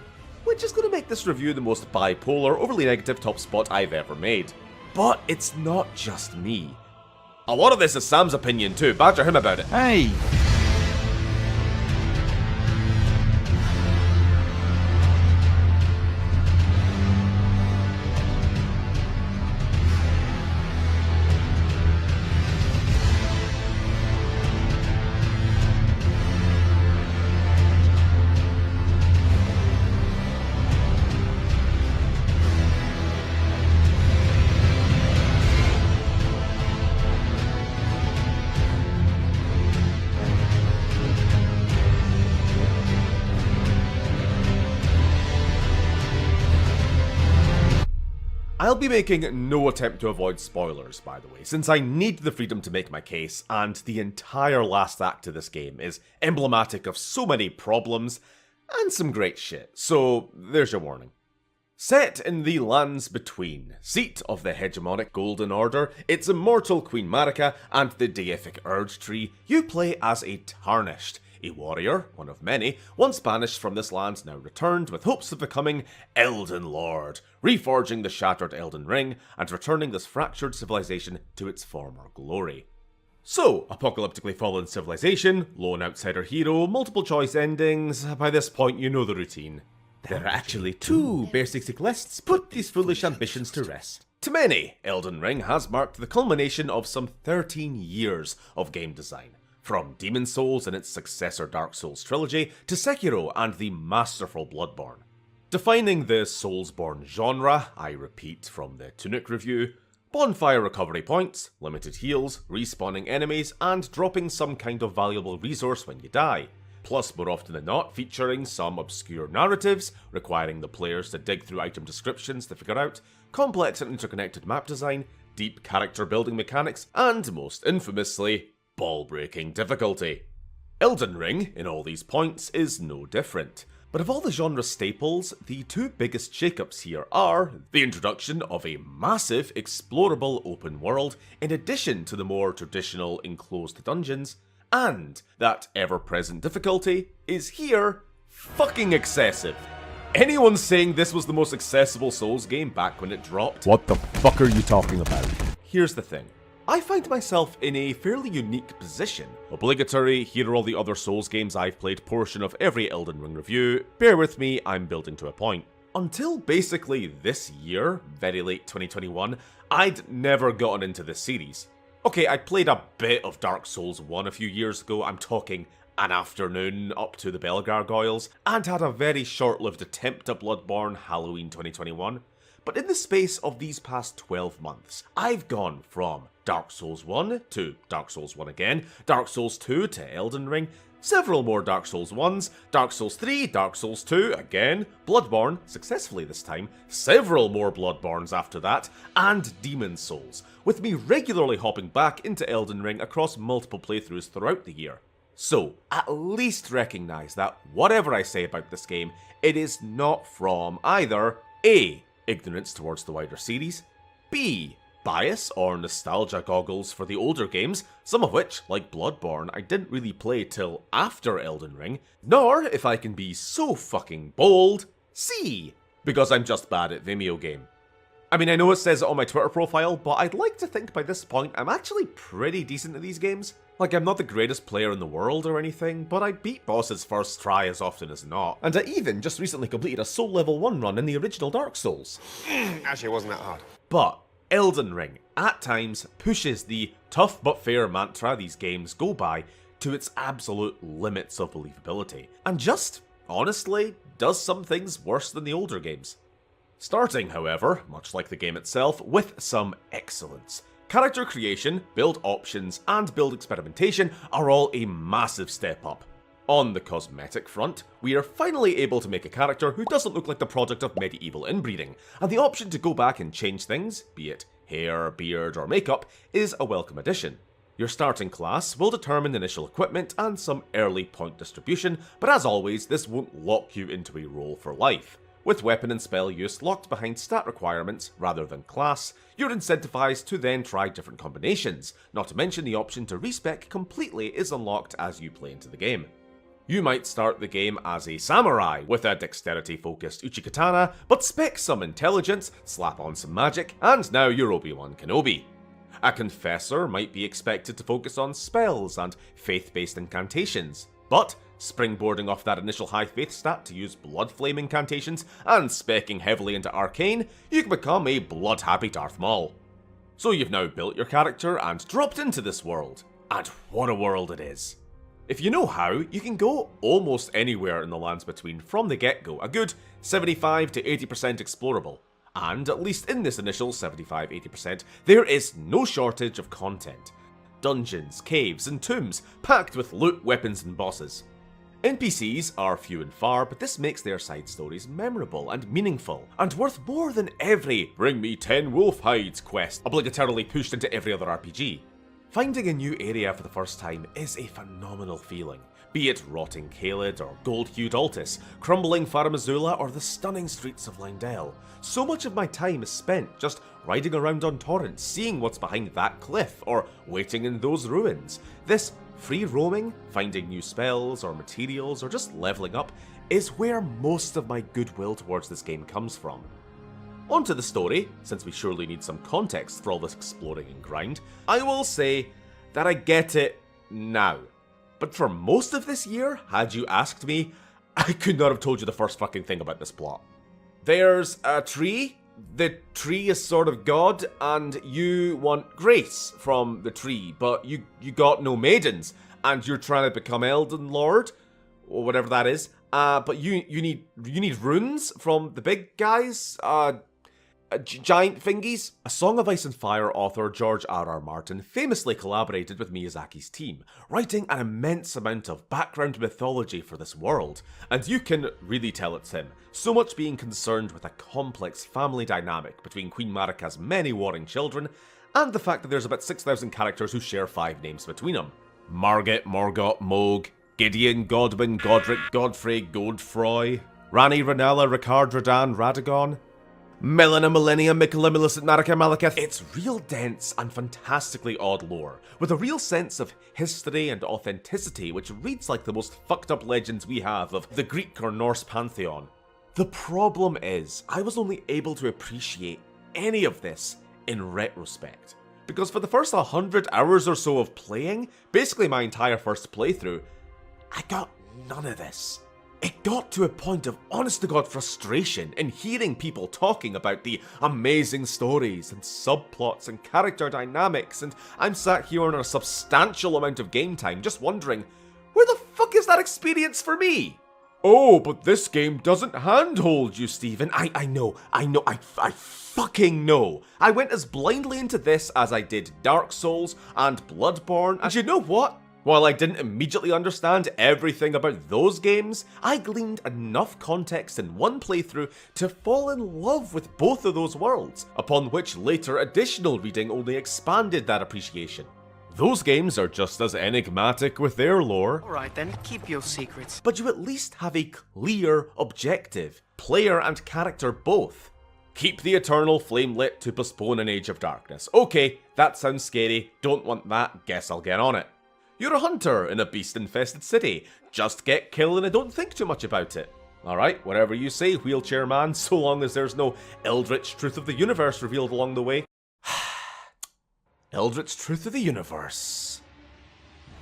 which is going to make this review the most bipolar, overly negative top spot I've ever made. But it's not just me. A lot of this is Sam's opinion too, badger him about it. Hey! I'll be making no attempt to avoid spoilers, by the way, since I need the freedom to make my case, and the entire last act of this game is emblematic of so many problems and some great shit, so there's your warning. Set in the lands between, seat of the hegemonic Golden Order, its immortal Queen Marika, and the deific Erd Tree, you play as a Tarnished, a warrior, one of many, once banished from this land, now returned with hopes of becoming Elden Lord, reforging the shattered Elden Ring, and returning this fractured civilization to its former glory. So, apocalyptically fallen civilization, lone outsider hero, multiple choice endings, by this point you know the routine. There are actually two basic lists put these foolish ambitions to rest. To many, Elden Ring has marked the culmination of some 13 years of game design. From Demon's Souls and its successor Dark Souls trilogy, to Sekiro and the masterful Bloodborne. Defining the Soulsborne genre, I repeat from the Tunic review, bonfire recovery points, limited heals, respawning enemies, and dropping some kind of valuable resource when you die. Plus, more often than not, featuring some obscure narratives, requiring the players to dig through item descriptions to figure out, complex and interconnected map design, deep character building mechanics, and most infamously, ball-breaking difficulty. Elden Ring, in all these points, is no different. But of all the genre staples, the two biggest shakeups here are the introduction of a massive, explorable open world, in addition to the more traditional enclosed dungeons, and that ever-present difficulty is here fucking excessive. Anyone saying this was the most accessible Souls game back when it dropped? What the fuck are you talking about? Here's the thing. I find myself in a fairly unique position. Obligatory, here are all the other Souls games I've played portion of every Elden Ring review. Bear with me, I'm building to a point. Until basically this year, very late 2021, I'd never gotten into this series. Okay, I played a bit of Dark Souls 1 a few years ago, I'm talking an afternoon up to the Bell Gargoyles, and had a very short-lived attempt at Bloodborne Halloween 2021. But in the space of these past 12 months, I've gone from Dark Souls 1 to Dark Souls 1 again, Dark Souls 2 to Elden Ring, several more Dark Souls 1s, Dark Souls 3, Dark Souls 2 again, Bloodborne, successfully this time, several more Bloodborns after that, and Demon's Souls, with me regularly hopping back into Elden Ring across multiple playthroughs throughout the year. So, at least recognise that whatever I say about this game, it is not from either A. ignorance towards the wider series, B. bias or nostalgia goggles for the older games, some of which, like Bloodborne, I didn't really play till after Elden Ring, nor, if I can be so fucking bold, C. because I'm just bad at Vimeo game. I mean, I know it says it on my Twitter profile, but I'd like to think by this point I'm actually pretty decent at these games. Like, I'm not the greatest player in the world or anything, but I beat bosses first try as often as not. And I even just recently completed a Soul Level 1 run in the original Dark Souls. Actually, it wasn't that hard. But Elden Ring, at times, pushes the tough but fair mantra these games go by to its absolute limits of believability. And just, honestly, does some things worse than the older games. Starting, however, much like the game itself, with some excellence. Character creation, build options, and build experimentation are all a massive step up. On the cosmetic front, we are finally able to make a character who doesn't look like the product of medieval inbreeding, and the option to go back and change things, be it hair, beard, or makeup, is a welcome addition. Your starting class will determine initial equipment and some early point distribution, but as always, this won't lock you into a role for life. With weapon and spell use locked behind stat requirements rather than class, you're incentivized to then try different combinations, not to mention the option to respec completely is unlocked as you play into the game. You might start the game as a samurai with a dexterity-focused uchikatana, but spec some intelligence, slap on some magic, and now you're Obi-Wan Kenobi. A confessor might be expected to focus on spells and faith-based incantations, but springboarding off that initial high faith stat to use blood flame incantations and specking heavily into arcane, you can become a blood-happy Darth Maul. So you've now built your character and dropped into this world. And what a world it is. If you know how, you can go almost anywhere in the lands between from the get-go, a good 75 to 80% explorable. And at least in this initial 75-80%, there is no shortage of content. Dungeons, caves, and tombs packed with loot, weapons, and bosses. NPCs are few and far, but this makes their side stories memorable and meaningful, and worth more than every "bring me 10 wolf hides" quest obligatorily pushed into every other RPG. Finding a new area for the first time is a phenomenal feeling, be it rotting Caelid or gold-hued Altus, crumbling Farum Azula or the stunning streets of Lindell. So much of my time is spent just riding around on torrents, seeing what's behind that cliff, or waiting in those ruins. This free roaming, finding new spells or materials, or just leveling up, is where most of my goodwill towards this game comes from. Onto the story, since we surely need some context for all this exploring and grind, I will say that I get it now. But for most of this year, had you asked me, I could not have told you the first fucking thing about this plot. There's a tree, the tree is sort of God, and you want grace from the tree, but you got no maidens, and you're trying to become Elden Lord, or whatever that is, but you need runes from the big guys, giant fingies. A Song of Ice and Fire author George R.R. Martin famously collaborated with Miyazaki's team, writing an immense amount of background mythology for this world, and you can really tell it's him, so much being concerned with a complex family dynamic between Queen Marika's many warring children, and the fact that there's about 6,000 characters who share 5 names between them. Margit, Morgott, Moog, Gideon, Godwin, Godric, Godfrey, Godefroy, Rani, Ranella, Ricard, Radan, Radagon, Melina, Millennia, Mikola, Millicent, Marika, Malekith. It's real dense and fantastically odd lore, with a real sense of history and authenticity which reads like the most fucked up legends we have of the Greek or Norse pantheon. The problem is, I was only able to appreciate any of this in retrospect, because for the first 100 hours or so of playing, basically my entire first playthrough, I got none of this. It got to a point of honest-to-God frustration in hearing people talking about the amazing stories and subplots and character dynamics, and I'm sat here on a substantial amount of game time just wondering, where the fuck is that experience for me? Oh, but this game doesn't handhold you, Stephen. I know, I fucking know. I went as blindly into this as I did Dark Souls and Bloodborne, and you know what? While I didn't immediately understand everything about those games, I gleaned enough context in one playthrough to fall in love with both of those worlds, upon which later additional reading only expanded that appreciation. Those games are just as enigmatic with their lore. Alright then, keep your secrets. But you at least have a clear objective, player and character both. Keep the eternal flame lit to postpone an age of darkness. Okay, that sounds scary, don't want that, guess I'll get on it. You're a hunter in a beast-infested city. Just get killed and don't think too much about it. Alright, whatever you say, wheelchair man, so long as there's no eldritch truth of the universe revealed along the way. Eldritch truth of the universe.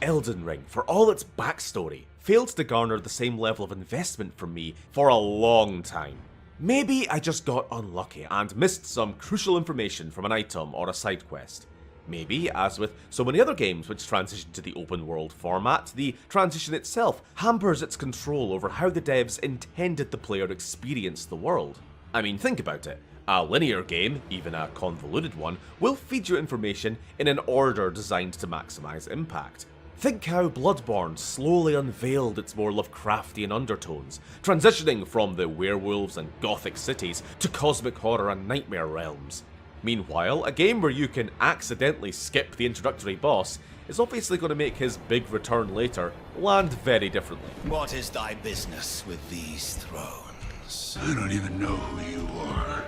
Elden Ring, for all its backstory, failed to garner the same level of investment from me for a long time. Maybe I just got unlucky and missed some crucial information from an item or a side quest. Maybe, as with so many other games which transition to the open world format, the transition itself hampers its control over how the devs intended the player experience the world. I mean, think about it. A linear game, even a convoluted one, will feed you information in an order designed to maximize impact. Think how Bloodborne slowly unveiled its more Lovecraftian undertones, transitioning from the werewolves and gothic cities to cosmic horror and nightmare realms. Meanwhile, a game where you can accidentally skip the introductory boss is obviously going to make his big return later land very differently. What is thy business with these thrones? I don't even know who you are.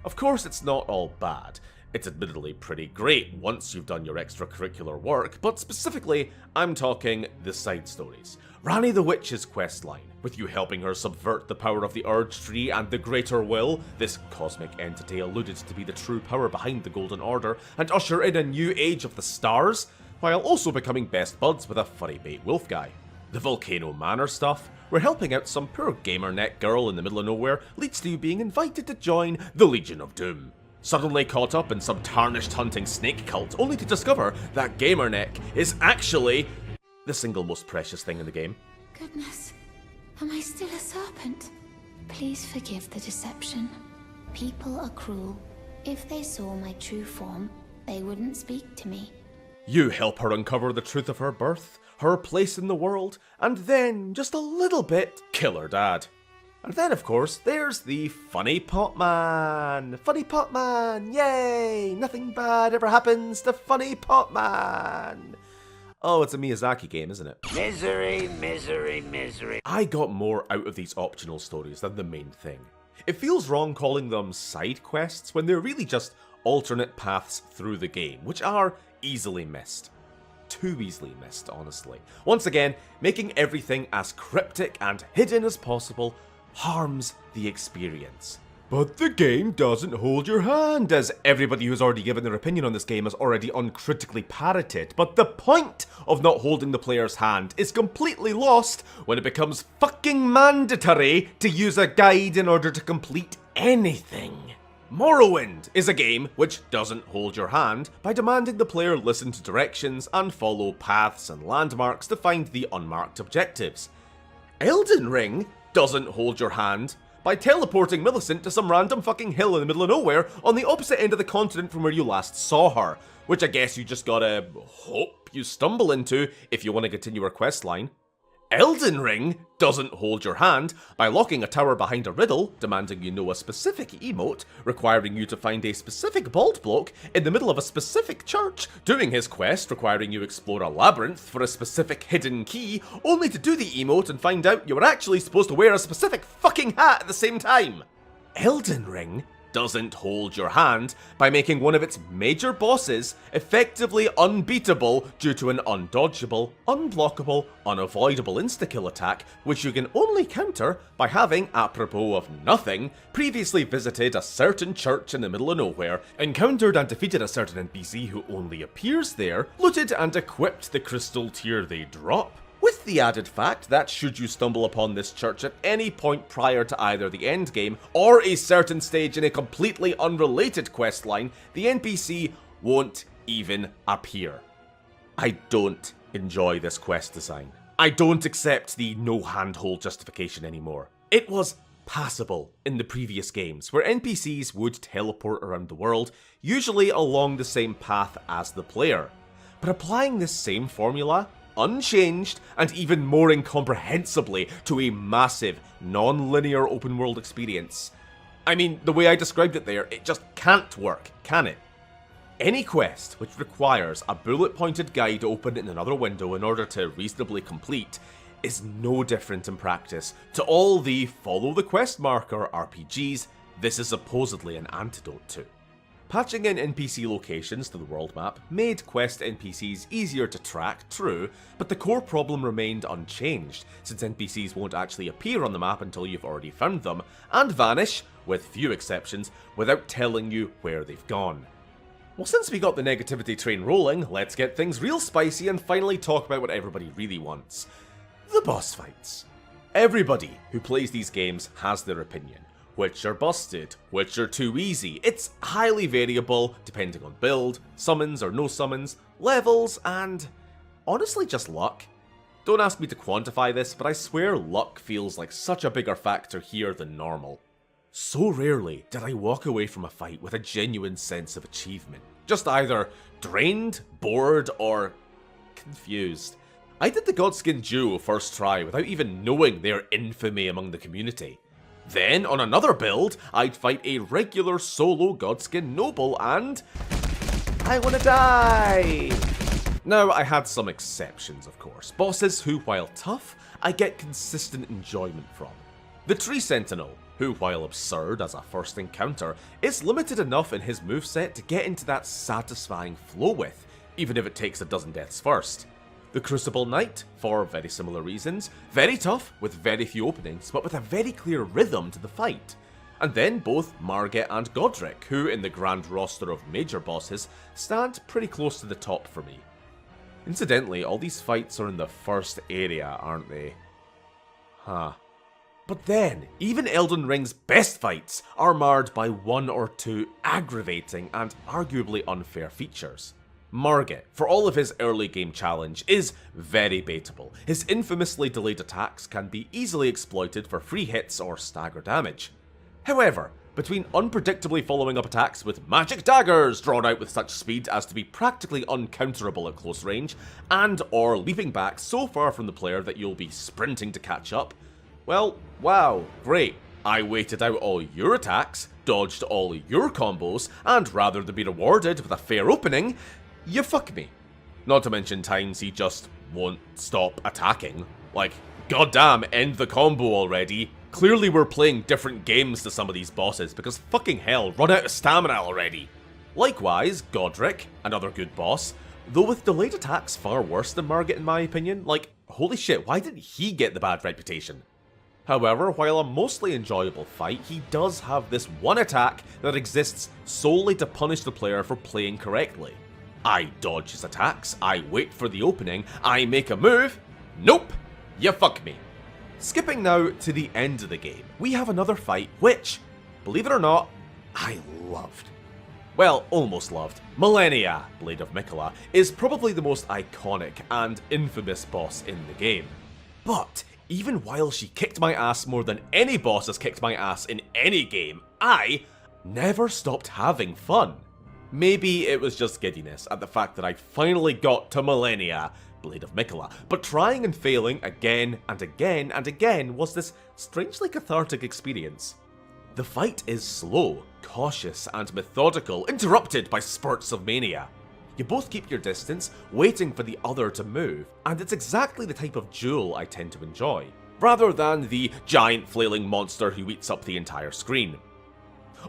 Of course, it's not all bad. It's admittedly pretty great once you've done your extracurricular work, but specifically, I'm talking the side stories. Ranni the Witch's questline, with you helping her subvert the power of the Urge Tree and the Greater Will, this cosmic entity alluded to be the true power behind the Golden Order, and usher in a new age of the stars, while also becoming best buds with a furry bait wolf guy. The Volcano Manor stuff, where helping out some poor gamerneck girl in the middle of nowhere leads to you being invited to join the Legion of Doom. Suddenly caught up in some tarnished hunting snake cult, only to discover that gamerneck is actually the single most precious thing in the game. Goodness, am I still a serpent? Please forgive the deception. People are cruel. If they saw my true form, they wouldn't speak to me. You help her uncover the truth of her birth, her place in the world, and then, just a little bit, kill her dad. And then, of course, there's the Funny Pot Man. Funny Pot Man, yay! Nothing bad ever happens to Funny Pot Man. Oh, it's a Miyazaki game, isn't it? Misery, misery, misery. I got more out of these optional stories than the main thing. It feels wrong calling them side quests when they're really just alternate paths through the game, which are easily missed. Too easily missed, honestly. Once again, making everything as cryptic and hidden as possible harms the experience. But the game doesn't hold your hand, as everybody who's already given their opinion on this game has already uncritically parroted. But the point of not holding the player's hand is completely lost when it becomes fucking mandatory to use a guide in order to complete anything. Morrowind is a game which doesn't hold your hand by demanding the player listen to directions and follow paths and landmarks to find the unmarked objectives. Elden Ring doesn't hold your hand by teleporting Millicent to some random fucking hill in the middle of nowhere on the opposite end of the continent from where you last saw her, which I guess you just gotta hope you stumble into if you want to continue her questline. Elden Ring doesn't hold your hand by locking a tower behind a riddle, demanding you know a specific emote, requiring you to find a specific bald bloke in the middle of a specific church, doing his quest requiring you explore a labyrinth for a specific hidden key, only to do the emote and find out you were actually supposed to wear a specific fucking hat at the same time. Elden Ring doesn't hold your hand by making one of its major bosses effectively unbeatable due to an undodgeable, unblockable, unavoidable insta-kill attack which you can only counter by having, apropos of nothing, previously visited a certain church in the middle of nowhere, encountered and defeated a certain NPC who only appears there, looted and equipped the crystal tier they drop. With the added fact that should you stumble upon this church at any point prior to either the endgame or a certain stage in a completely unrelated questline, the NPC won't even appear. I don't enjoy this quest design. I don't accept the no handhold justification anymore. It was passable in the previous games, where NPCs would teleport around the world, usually along the same path as the player. But applying this same formula, unchanged, and even more incomprehensibly to a massive, non-linear open-world experience. I mean, the way I described it there, it just can't work, can it? Any quest which requires a bullet-pointed guide open in another window in order to reasonably complete is no different in practice to all the follow the quest marker RPGs this is supposedly an antidote to. Patching in NPC locations to the world map made quest NPCs easier to track, true, but the core problem remained unchanged, since NPCs won't actually appear on the map until you've already found them, and vanish, with few exceptions, without telling you where they've gone. Well, since we got the negativity train rolling, let's get things real spicy and finally talk about what everybody really wants. The boss fights. Everybody who plays these games has their opinion. Which are busted, which are too easy. It's highly variable, depending on build, summons or no summons, levels, and honestly just luck. Don't ask me to quantify this, but I swear luck feels like such a bigger factor here than normal. So rarely did I walk away from a fight with a genuine sense of achievement. Just either drained, bored, or confused. I did the Godskin duo first try without even knowing their infamy among the community. Then, on another build, I'd fight a regular solo Godskin noble and I wanna die! Now, I had some exceptions, of course. Bosses who, while tough, I get consistent enjoyment from. The Tree Sentinel, who, while absurd as a first encounter, is limited enough in his moveset to get into that satisfying flow with, even if it takes a dozen deaths first. The Crucible Knight, for very similar reasons, very tough with very few openings, but with a very clear rhythm to the fight. And then both Margit and Godric, who in the grand roster of major bosses, stand pretty close to the top for me. Incidentally, all these fights are in the first area, aren't they? Huh. But then, even Elden Ring's best fights are marred by one or two aggravating and arguably unfair features. Margit, for all of his early game challenge, is very baitable. His infamously delayed attacks can be easily exploited for free hits or stagger damage. However, between unpredictably following up attacks with magic daggers drawn out with such speed as to be practically uncounterable at close range, and or leaping back so far from the player that you'll be sprinting to catch up, well, wow, great. I waited out all your attacks, dodged all your combos, and rather than be rewarded with a fair opening, you fuck me. Not to mention times he just won't stop attacking. Like, goddamn, end the combo already. Clearly we're playing different games to some of these bosses, because fucking hell, run out of stamina already. Likewise, Godric, another good boss, though with delayed attacks far worse than Margit in my opinion. Like, holy shit, why didn't he get the bad reputation? However, while a mostly enjoyable fight, he does have this one attack that exists solely to punish the player for playing correctly. I dodge his attacks, I wait for the opening, I make a move, nope, you fuck me. Skipping now to the end of the game, we have another fight which, believe it or not, I loved. Well, almost loved. Malenia, Blade of Miquella, is probably the most iconic and infamous boss in the game. But even while she kicked my ass more than any boss has kicked my ass in any game, I never stopped having fun. Maybe it was just giddiness at the fact that I finally got to Malenia, Blade of Miquella, but trying and failing again and again and again was this strangely cathartic experience. The fight is slow, cautious and methodical, interrupted by spurts of mania. You both keep your distance, waiting for the other to move, and it's exactly the type of duel I tend to enjoy, rather than the giant flailing monster who eats up the entire screen.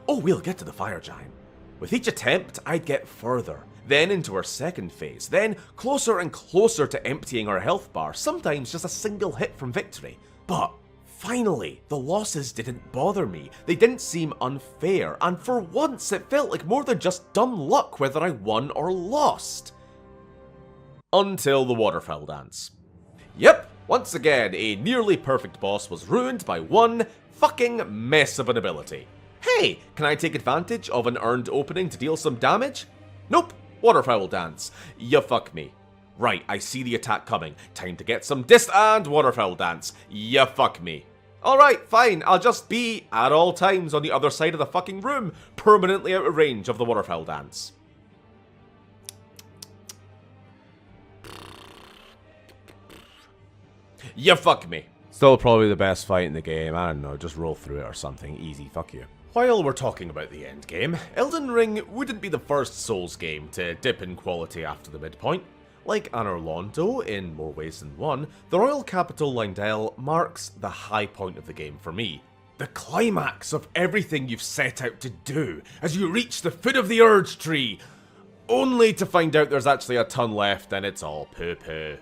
Oh, we'll get to the fire giant. With each attempt, I'd get further, then into her second phase, then closer and closer to emptying her health bar, sometimes just a single hit from victory. But finally, the losses didn't bother me, they didn't seem unfair, and for once it felt like more than just dumb luck whether I won or lost. Until the waterfowl dance. Yep, once again, a nearly perfect boss was ruined by one fucking mess of an ability. Hey, can I take advantage of an earned opening to deal some damage? Nope, waterfowl dance. You fuck me. Right, I see the attack coming. Time to get some and waterfowl dance. You fuck me. Alright, fine, I'll just be, at all times, on the other side of the fucking room, permanently out of range of the waterfowl dance. You fuck me. Still probably the best fight in the game. I don't know, just roll through it or something. Easy, fuck you. While we're talking about the endgame, Elden Ring wouldn't be the first Souls game to dip in quality after the midpoint. Like Anno Mutationem in more ways than one, the royal capital Lindell marks the high point of the game for me. The climax of everything you've set out to do as you reach the foot of the Urge Tree, only to find out there's actually a ton left and it's all poo-poo.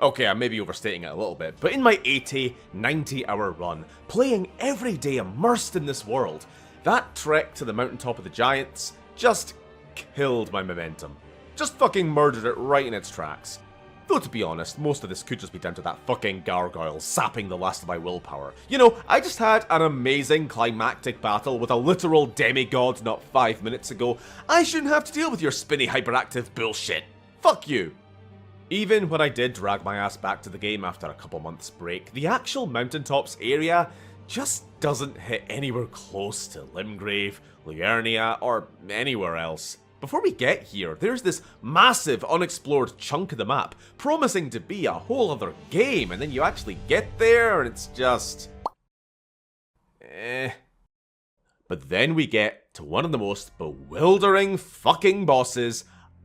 Okay, I may be overstating it a little bit, but in my 80, 90 hour run, playing every day immersed in this world, that trek to the mountaintop of the giants just killed my momentum. Just fucking murdered it right in its tracks. Though to be honest, most of this could just be down to that fucking gargoyle sapping the last of my willpower. You know, I just had an amazing climactic battle with a literal demigod not 5 minutes ago. I shouldn't have to deal with your spinny hyperactive bullshit. Fuck you. Even when I did drag my ass back to the game after a couple months break, the actual mountaintops area just doesn't hit anywhere close to Limgrave, Liurnia, or anywhere else. Before we get here, there's this massive unexplored chunk of the map promising to be a whole other game, and then you actually get there and it's just... But then we get to one of the most bewildering fucking bosses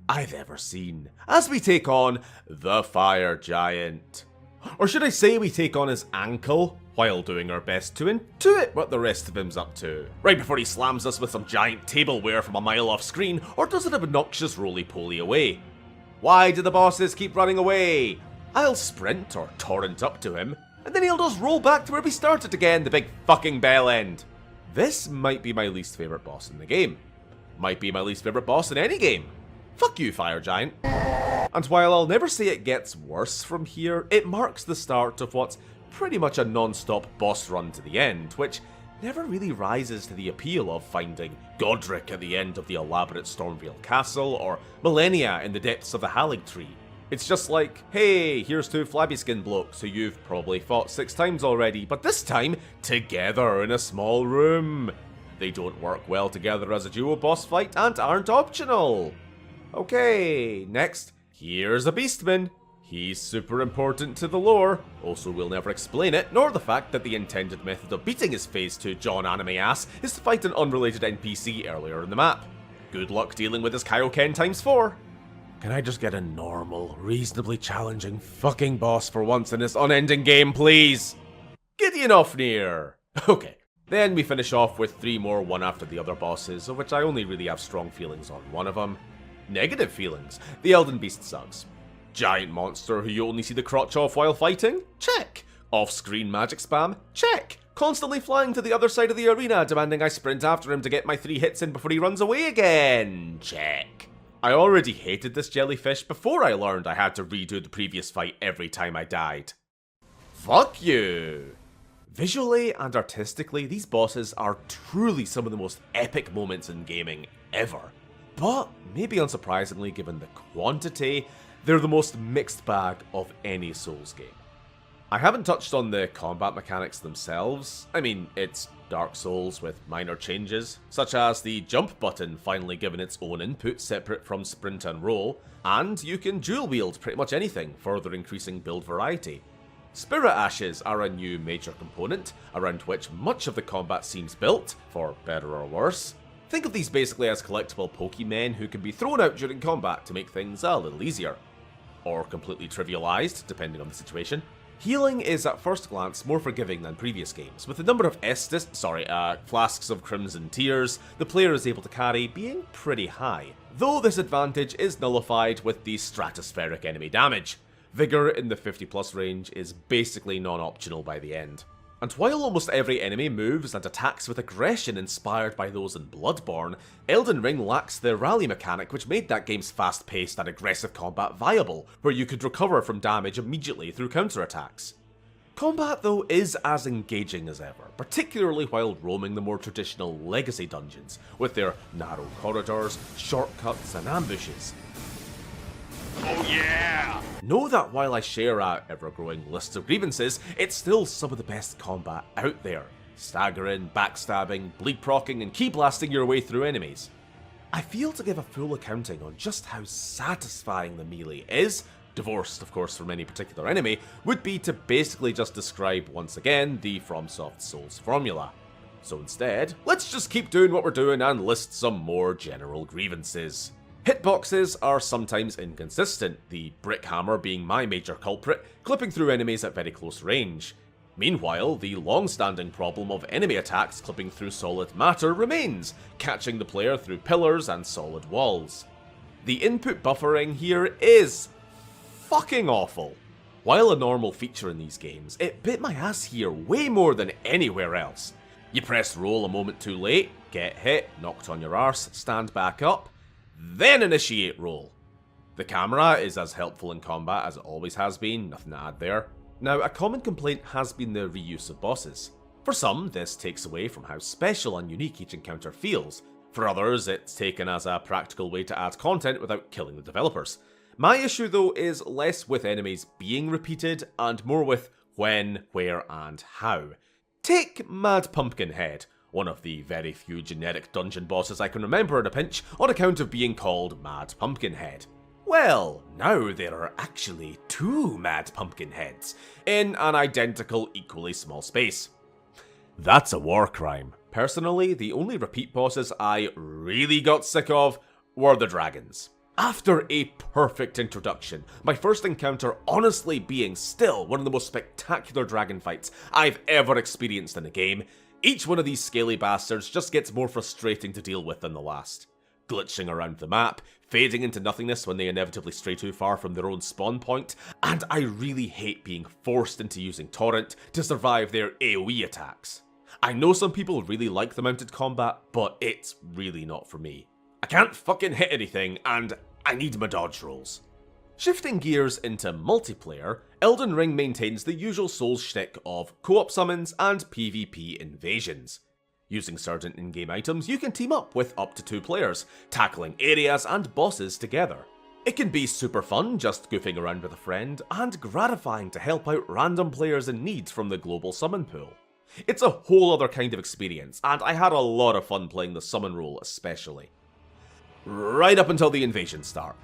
I've ever seen, as we take on the Fire Giant. Or should I say we take on his ankle, while doing our best to intuit what the rest of him's up to. Right before he slams us with some giant tableware from a mile off screen, or does an obnoxious roly-poly away. Why do the bosses keep running away? I'll sprint or torrent up to him, and then he'll just roll back to where we started again, the big fucking bell end. This might be my least favourite boss in the game. Might be my least favourite boss in any game. Fuck you, Fire Giant. And while I'll never say it gets worse from here, it marks the start of what's pretty much a non-stop boss run to the end, which never really rises to the appeal of finding Godric at the end of the elaborate Stormveil Castle, or Millennia in the depths of the Halig Tree. It's just like, hey, here's two flabby skin blokes who you've probably fought 6 times already, but this time, together in a small room. They don't work well together as a duo boss fight and aren't optional. Okay, next, here's a Beastman. He's super important to the lore, also we'll never explain it, nor the fact that the intended method of beating his Phase 2 John anime ass is to fight an unrelated NPC earlier in the map. Good luck dealing with his Kaioken times 4. Can I just get a normal, reasonably challenging fucking boss for once in this unending game, please? Gideon Ofnir! Okay, then we finish off with 3 more one after the other bosses, of which I only really have strong feelings on one of them. Negative feelings. The Elden Beast sucks. Giant monster who you only see the crotch of while fighting? Check. Off-screen magic spam? Check. Constantly flying to the other side of the arena, demanding I sprint after him to get my 3 hits in before he runs away again? Check. I already hated this jellyfish before I learned I had to redo the previous fight every time I died. Fuck you. Visually and artistically, these bosses are truly some of the most epic moments in gaming ever. But, maybe unsurprisingly given the quantity, they're the most mixed bag of any Souls game. I haven't touched on the combat mechanics themselves. I mean, it's Dark Souls with minor changes, such as the jump button finally given its own input separate from sprint and roll, and you can dual wield pretty much anything, further increasing build variety. Spirit Ashes are a new major component, around which much of the combat seems built, for better or worse. Think of these basically as collectible Pokémen who can be thrown out during combat to make things a little easier. Or completely trivialized, depending on the situation. Healing is at first glance more forgiving than previous games, with the number of flasks of Crimson Tears the player is able to carry being pretty high, though this advantage is nullified with the stratospheric enemy damage. Vigor in the 50+ range is basically non-optional by the end. And while almost every enemy moves and attacks with aggression inspired by those in Bloodborne, Elden Ring lacks the rally mechanic which made that game's fast-paced and aggressive combat viable, where you could recover from damage immediately through counterattacks. Combat, though, is as engaging as ever, particularly while roaming the more traditional Legacy dungeons, with their narrow corridors, shortcuts and ambushes. Oh yeah! Know that while I share a ever-growing list of grievances, it's still some of the best combat out there. Staggering, backstabbing, bleed procking and key blasting your way through enemies. I feel to give a full accounting on just how satisfying the melee is, divorced of course from any particular enemy, would be to basically just describe once again the FromSoft Souls formula. So instead, let's just keep doing what we're doing and list some more general grievances. Hitboxes are sometimes inconsistent, the brick hammer being my major culprit, clipping through enemies at very close range. Meanwhile, the long-standing problem of enemy attacks clipping through solid matter remains, catching the player through pillars and solid walls. The input buffering here is fucking awful. While a normal feature in these games, it bit my ass here way more than anywhere else. You press roll a moment too late, get hit, knocked on your arse, stand back up, then initiate roll. The camera is as helpful in combat as it always has been, nothing to add there. Now, a common complaint has been the reuse of bosses. For some, this takes away from how special and unique each encounter feels. For others, it's taken as a practical way to add content without killing the developers. My issue though is less with enemies being repeated and more with when, where and how. Take Mad Pumpkinhead, one of the very few generic dungeon bosses I can remember in a pinch on account of being called Mad Pumpkinhead. Well, now there are actually 2 Mad Pumpkinheads, in an identical, equally small space. That's a war crime. Personally, the only repeat bosses I really got sick of were the dragons. After a perfect introduction, my first encounter honestly being still one of the most spectacular dragon fights I've ever experienced in a game, each one of these scaly bastards just gets more frustrating to deal with than the last. Glitching around the map, fading into nothingness when they inevitably stray too far from their own spawn point, and I really hate being forced into using Torrent to survive their AoE attacks. I know some people really like the mounted combat, but it's really not for me. I can't fucking hit anything, and I need my dodge rolls. Shifting gears into multiplayer, Elden Ring maintains the usual Souls shtick of co-op summons and PvP invasions. Using certain in-game items, you can team up with up to 2 players, tackling areas and bosses together. It can be super fun just goofing around with a friend, and gratifying to help out random players in need from the global summon pool. It's a whole other kind of experience, and I had a lot of fun playing the summon role especially. Right up until the invasions start.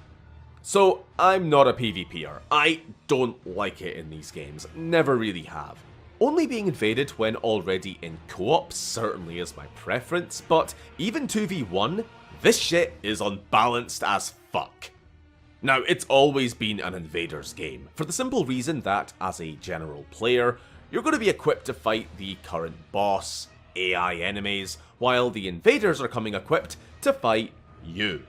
So, I'm not a PvPer. I don't like it in these games, never really have. Only being invaded when already in co-op certainly is my preference, but even 2v1, this shit is unbalanced as fuck. Now, it's always been an invaders game, for the simple reason that, as a general player, you're going to be equipped to fight the current boss, AI enemies, while the invaders are coming equipped to fight you.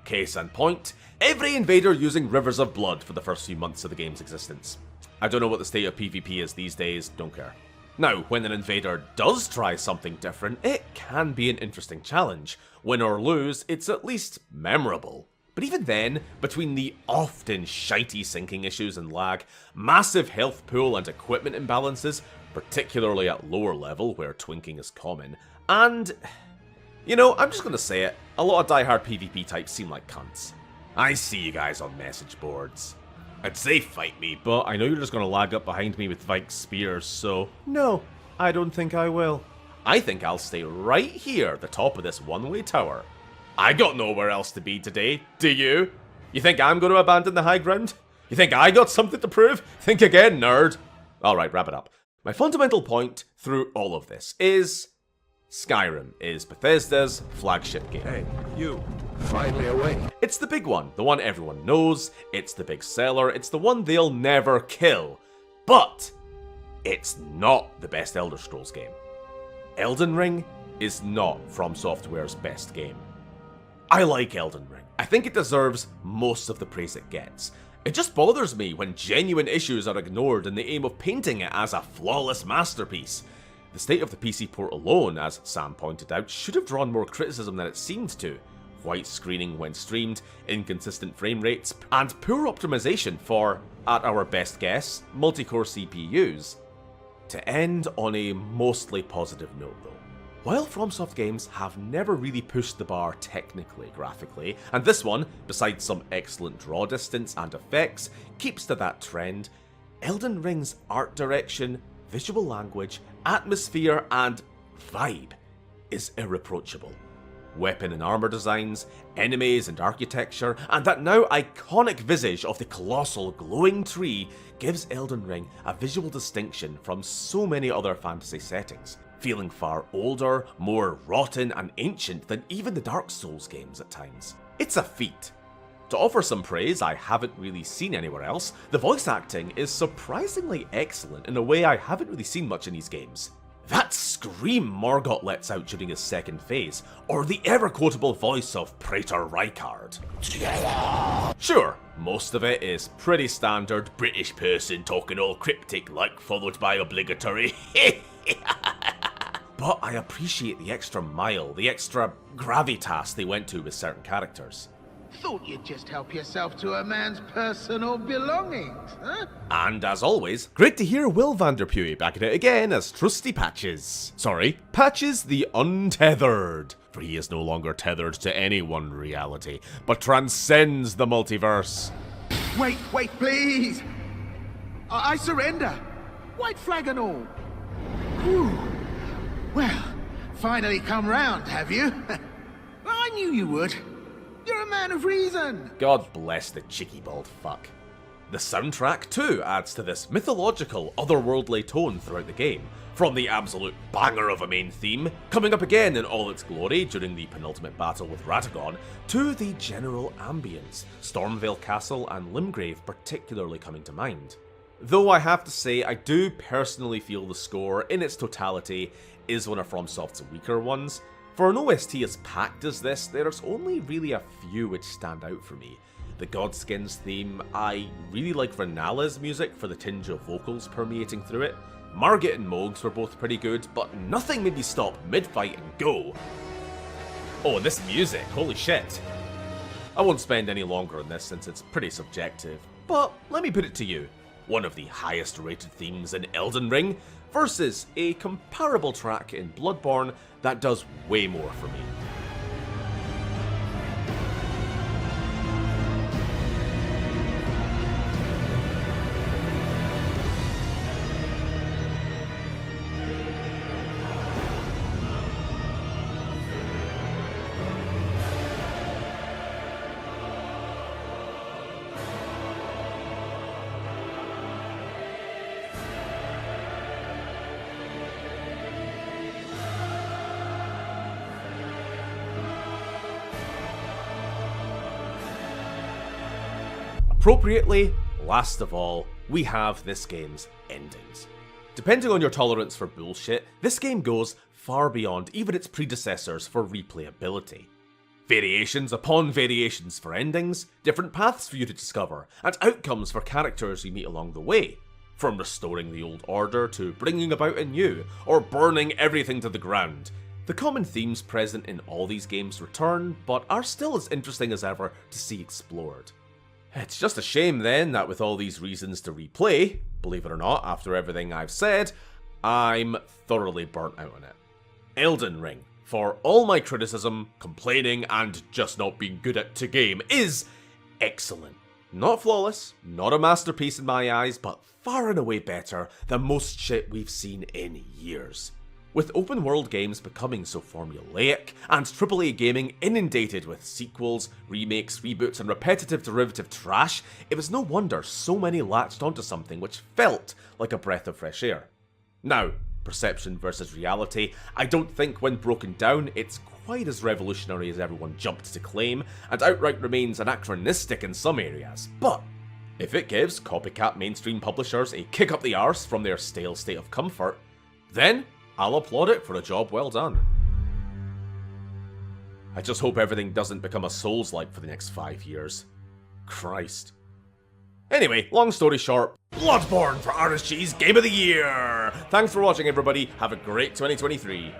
Case in point, every invader using rivers of blood for the first few months of the game's existence. I don't know what the state of PvP is these days, don't care. Now, when an invader does try something different, it can be an interesting challenge. Win or lose, it's at least memorable. But even then, between the often shitey syncing issues and lag, massive health pool and equipment imbalances, particularly at lower level where twinking is common, and... you know, I'm just gonna say it, a lot of diehard PvP types seem like cunts. I see you guys on message boards. I'd say fight me, but I know you're just gonna lag up behind me with Vike's spears, so... no, I don't think I will. I think I'll stay right here at the top of this one-way tower. I got nowhere else to be today, do you? You think I'm gonna abandon the high ground? You think I got something to prove? Think again, nerd. Alright, wrap it up. My fundamental point through all of this is... Skyrim is Bethesda's flagship game. Hey, you. Finally awake. It's the big one, the one everyone knows, it's the big seller, it's the one they'll never kill. But it's not the best Elder Scrolls game. Elden Ring is not From Software's best game. I like Elden Ring. I think it deserves most of the praise it gets. It just bothers me when genuine issues are ignored in the aim of painting it as a flawless masterpiece. The state of the PC port alone, as Sam pointed out, should have drawn more criticism than it seemed to. White screening when streamed, inconsistent frame rates, and poor optimization for, at our best guess, multi-core CPUs. To end on a mostly positive note though. While FromSoft games have never really pushed the bar technically, graphically, and this one, besides some excellent draw distance and effects, keeps to that trend, Elden Ring's art direction, visual language, atmosphere, and vibe is irreproachable. Weapon and armor designs, enemies and architecture, and that now iconic visage of the colossal glowing tree gives Elden Ring a visual distinction from so many other fantasy settings. feeling far older, more rotten and ancient than even the Dark Souls games at times. It's a feat. To offer some praise I haven't really seen anywhere else, the voice acting is surprisingly excellent in a way I haven't really seen much in these games. That scream Morgott lets out during his second phase, or the ever-quotable voice of Praetor Rykard. Sure, most of it is pretty standard British person talking all cryptic like, followed by obligatory but I appreciate the extra mile, the extra gravitas they went to with certain characters. Thought you'd just help yourself to a man's personal belongings, huh? And as always, great to hear Will Vanderpuy back at it again as trusty Patches. Sorry, Patches the Untethered, for he is no longer tethered to any one reality, but transcends the multiverse. Wait, please! I surrender! White flag and all! Whew. Well, finally come round, have you? I knew you would. You're a man of reason! God bless the cheeky bald fuck. The soundtrack too adds to this mythological, otherworldly tone throughout the game, from the absolute banger of a main theme, coming up again in all its glory during the penultimate battle with Radagon, to the general ambience, Stormvale Castle and Limgrave particularly coming to mind. Though I have to say, I do personally feel the score in its totality is one of FromSoft's weaker ones. For an OST as packed as this, there's only really a few which stand out for me. The Godskins theme, I really like Renala's music for the tinge of vocals permeating through it. Margit and Moog's were both pretty good, but nothing made me stop mid-fight and go. Oh, and this music, holy shit. I won't spend any longer on this since it's pretty subjective, but let me put it to you. One of the highest rated themes in Elden Ring versus a comparable track in Bloodborne that does way more for me. Appropriately, last of all, we have this game's endings. Depending on your tolerance for bullshit, this game goes far beyond even its predecessors for replayability. Variations upon variations for endings, different paths for you to discover, and outcomes for characters you meet along the way. From restoring the old order to bringing about a new, or burning everything to the ground. The common themes present in all these games return, but are still as interesting as ever to see explored. It's just a shame then that with all these reasons to replay, believe it or not, after everything I've said, I'm thoroughly burnt out on it. Elden Ring, for all my criticism, complaining, and just not being good at to game, is excellent. Not flawless, not a masterpiece in my eyes, but far and away better than most shit we've seen in years. With open world games becoming so formulaic, and AAA gaming inundated with sequels, remakes, reboots, and repetitive derivative trash, it was no wonder so many latched onto something which felt like a breath of fresh air. Now, perception versus reality, I don't think when broken down it's quite as revolutionary as everyone jumped to claim, and outright remains anachronistic in some areas, but if it gives copycat mainstream publishers a kick up the arse from their stale state of comfort, then I'll applaud it for a job well done. I just hope everything doesn't become a Souls-like for the next 5 years. Christ. Anyway, long story short, Bloodborne for RSG's Game of the Year! Thanks for watching everybody, have a great 2023.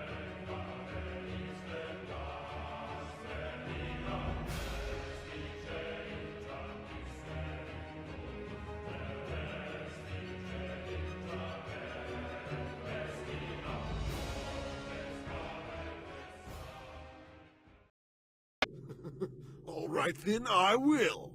All right then, I will.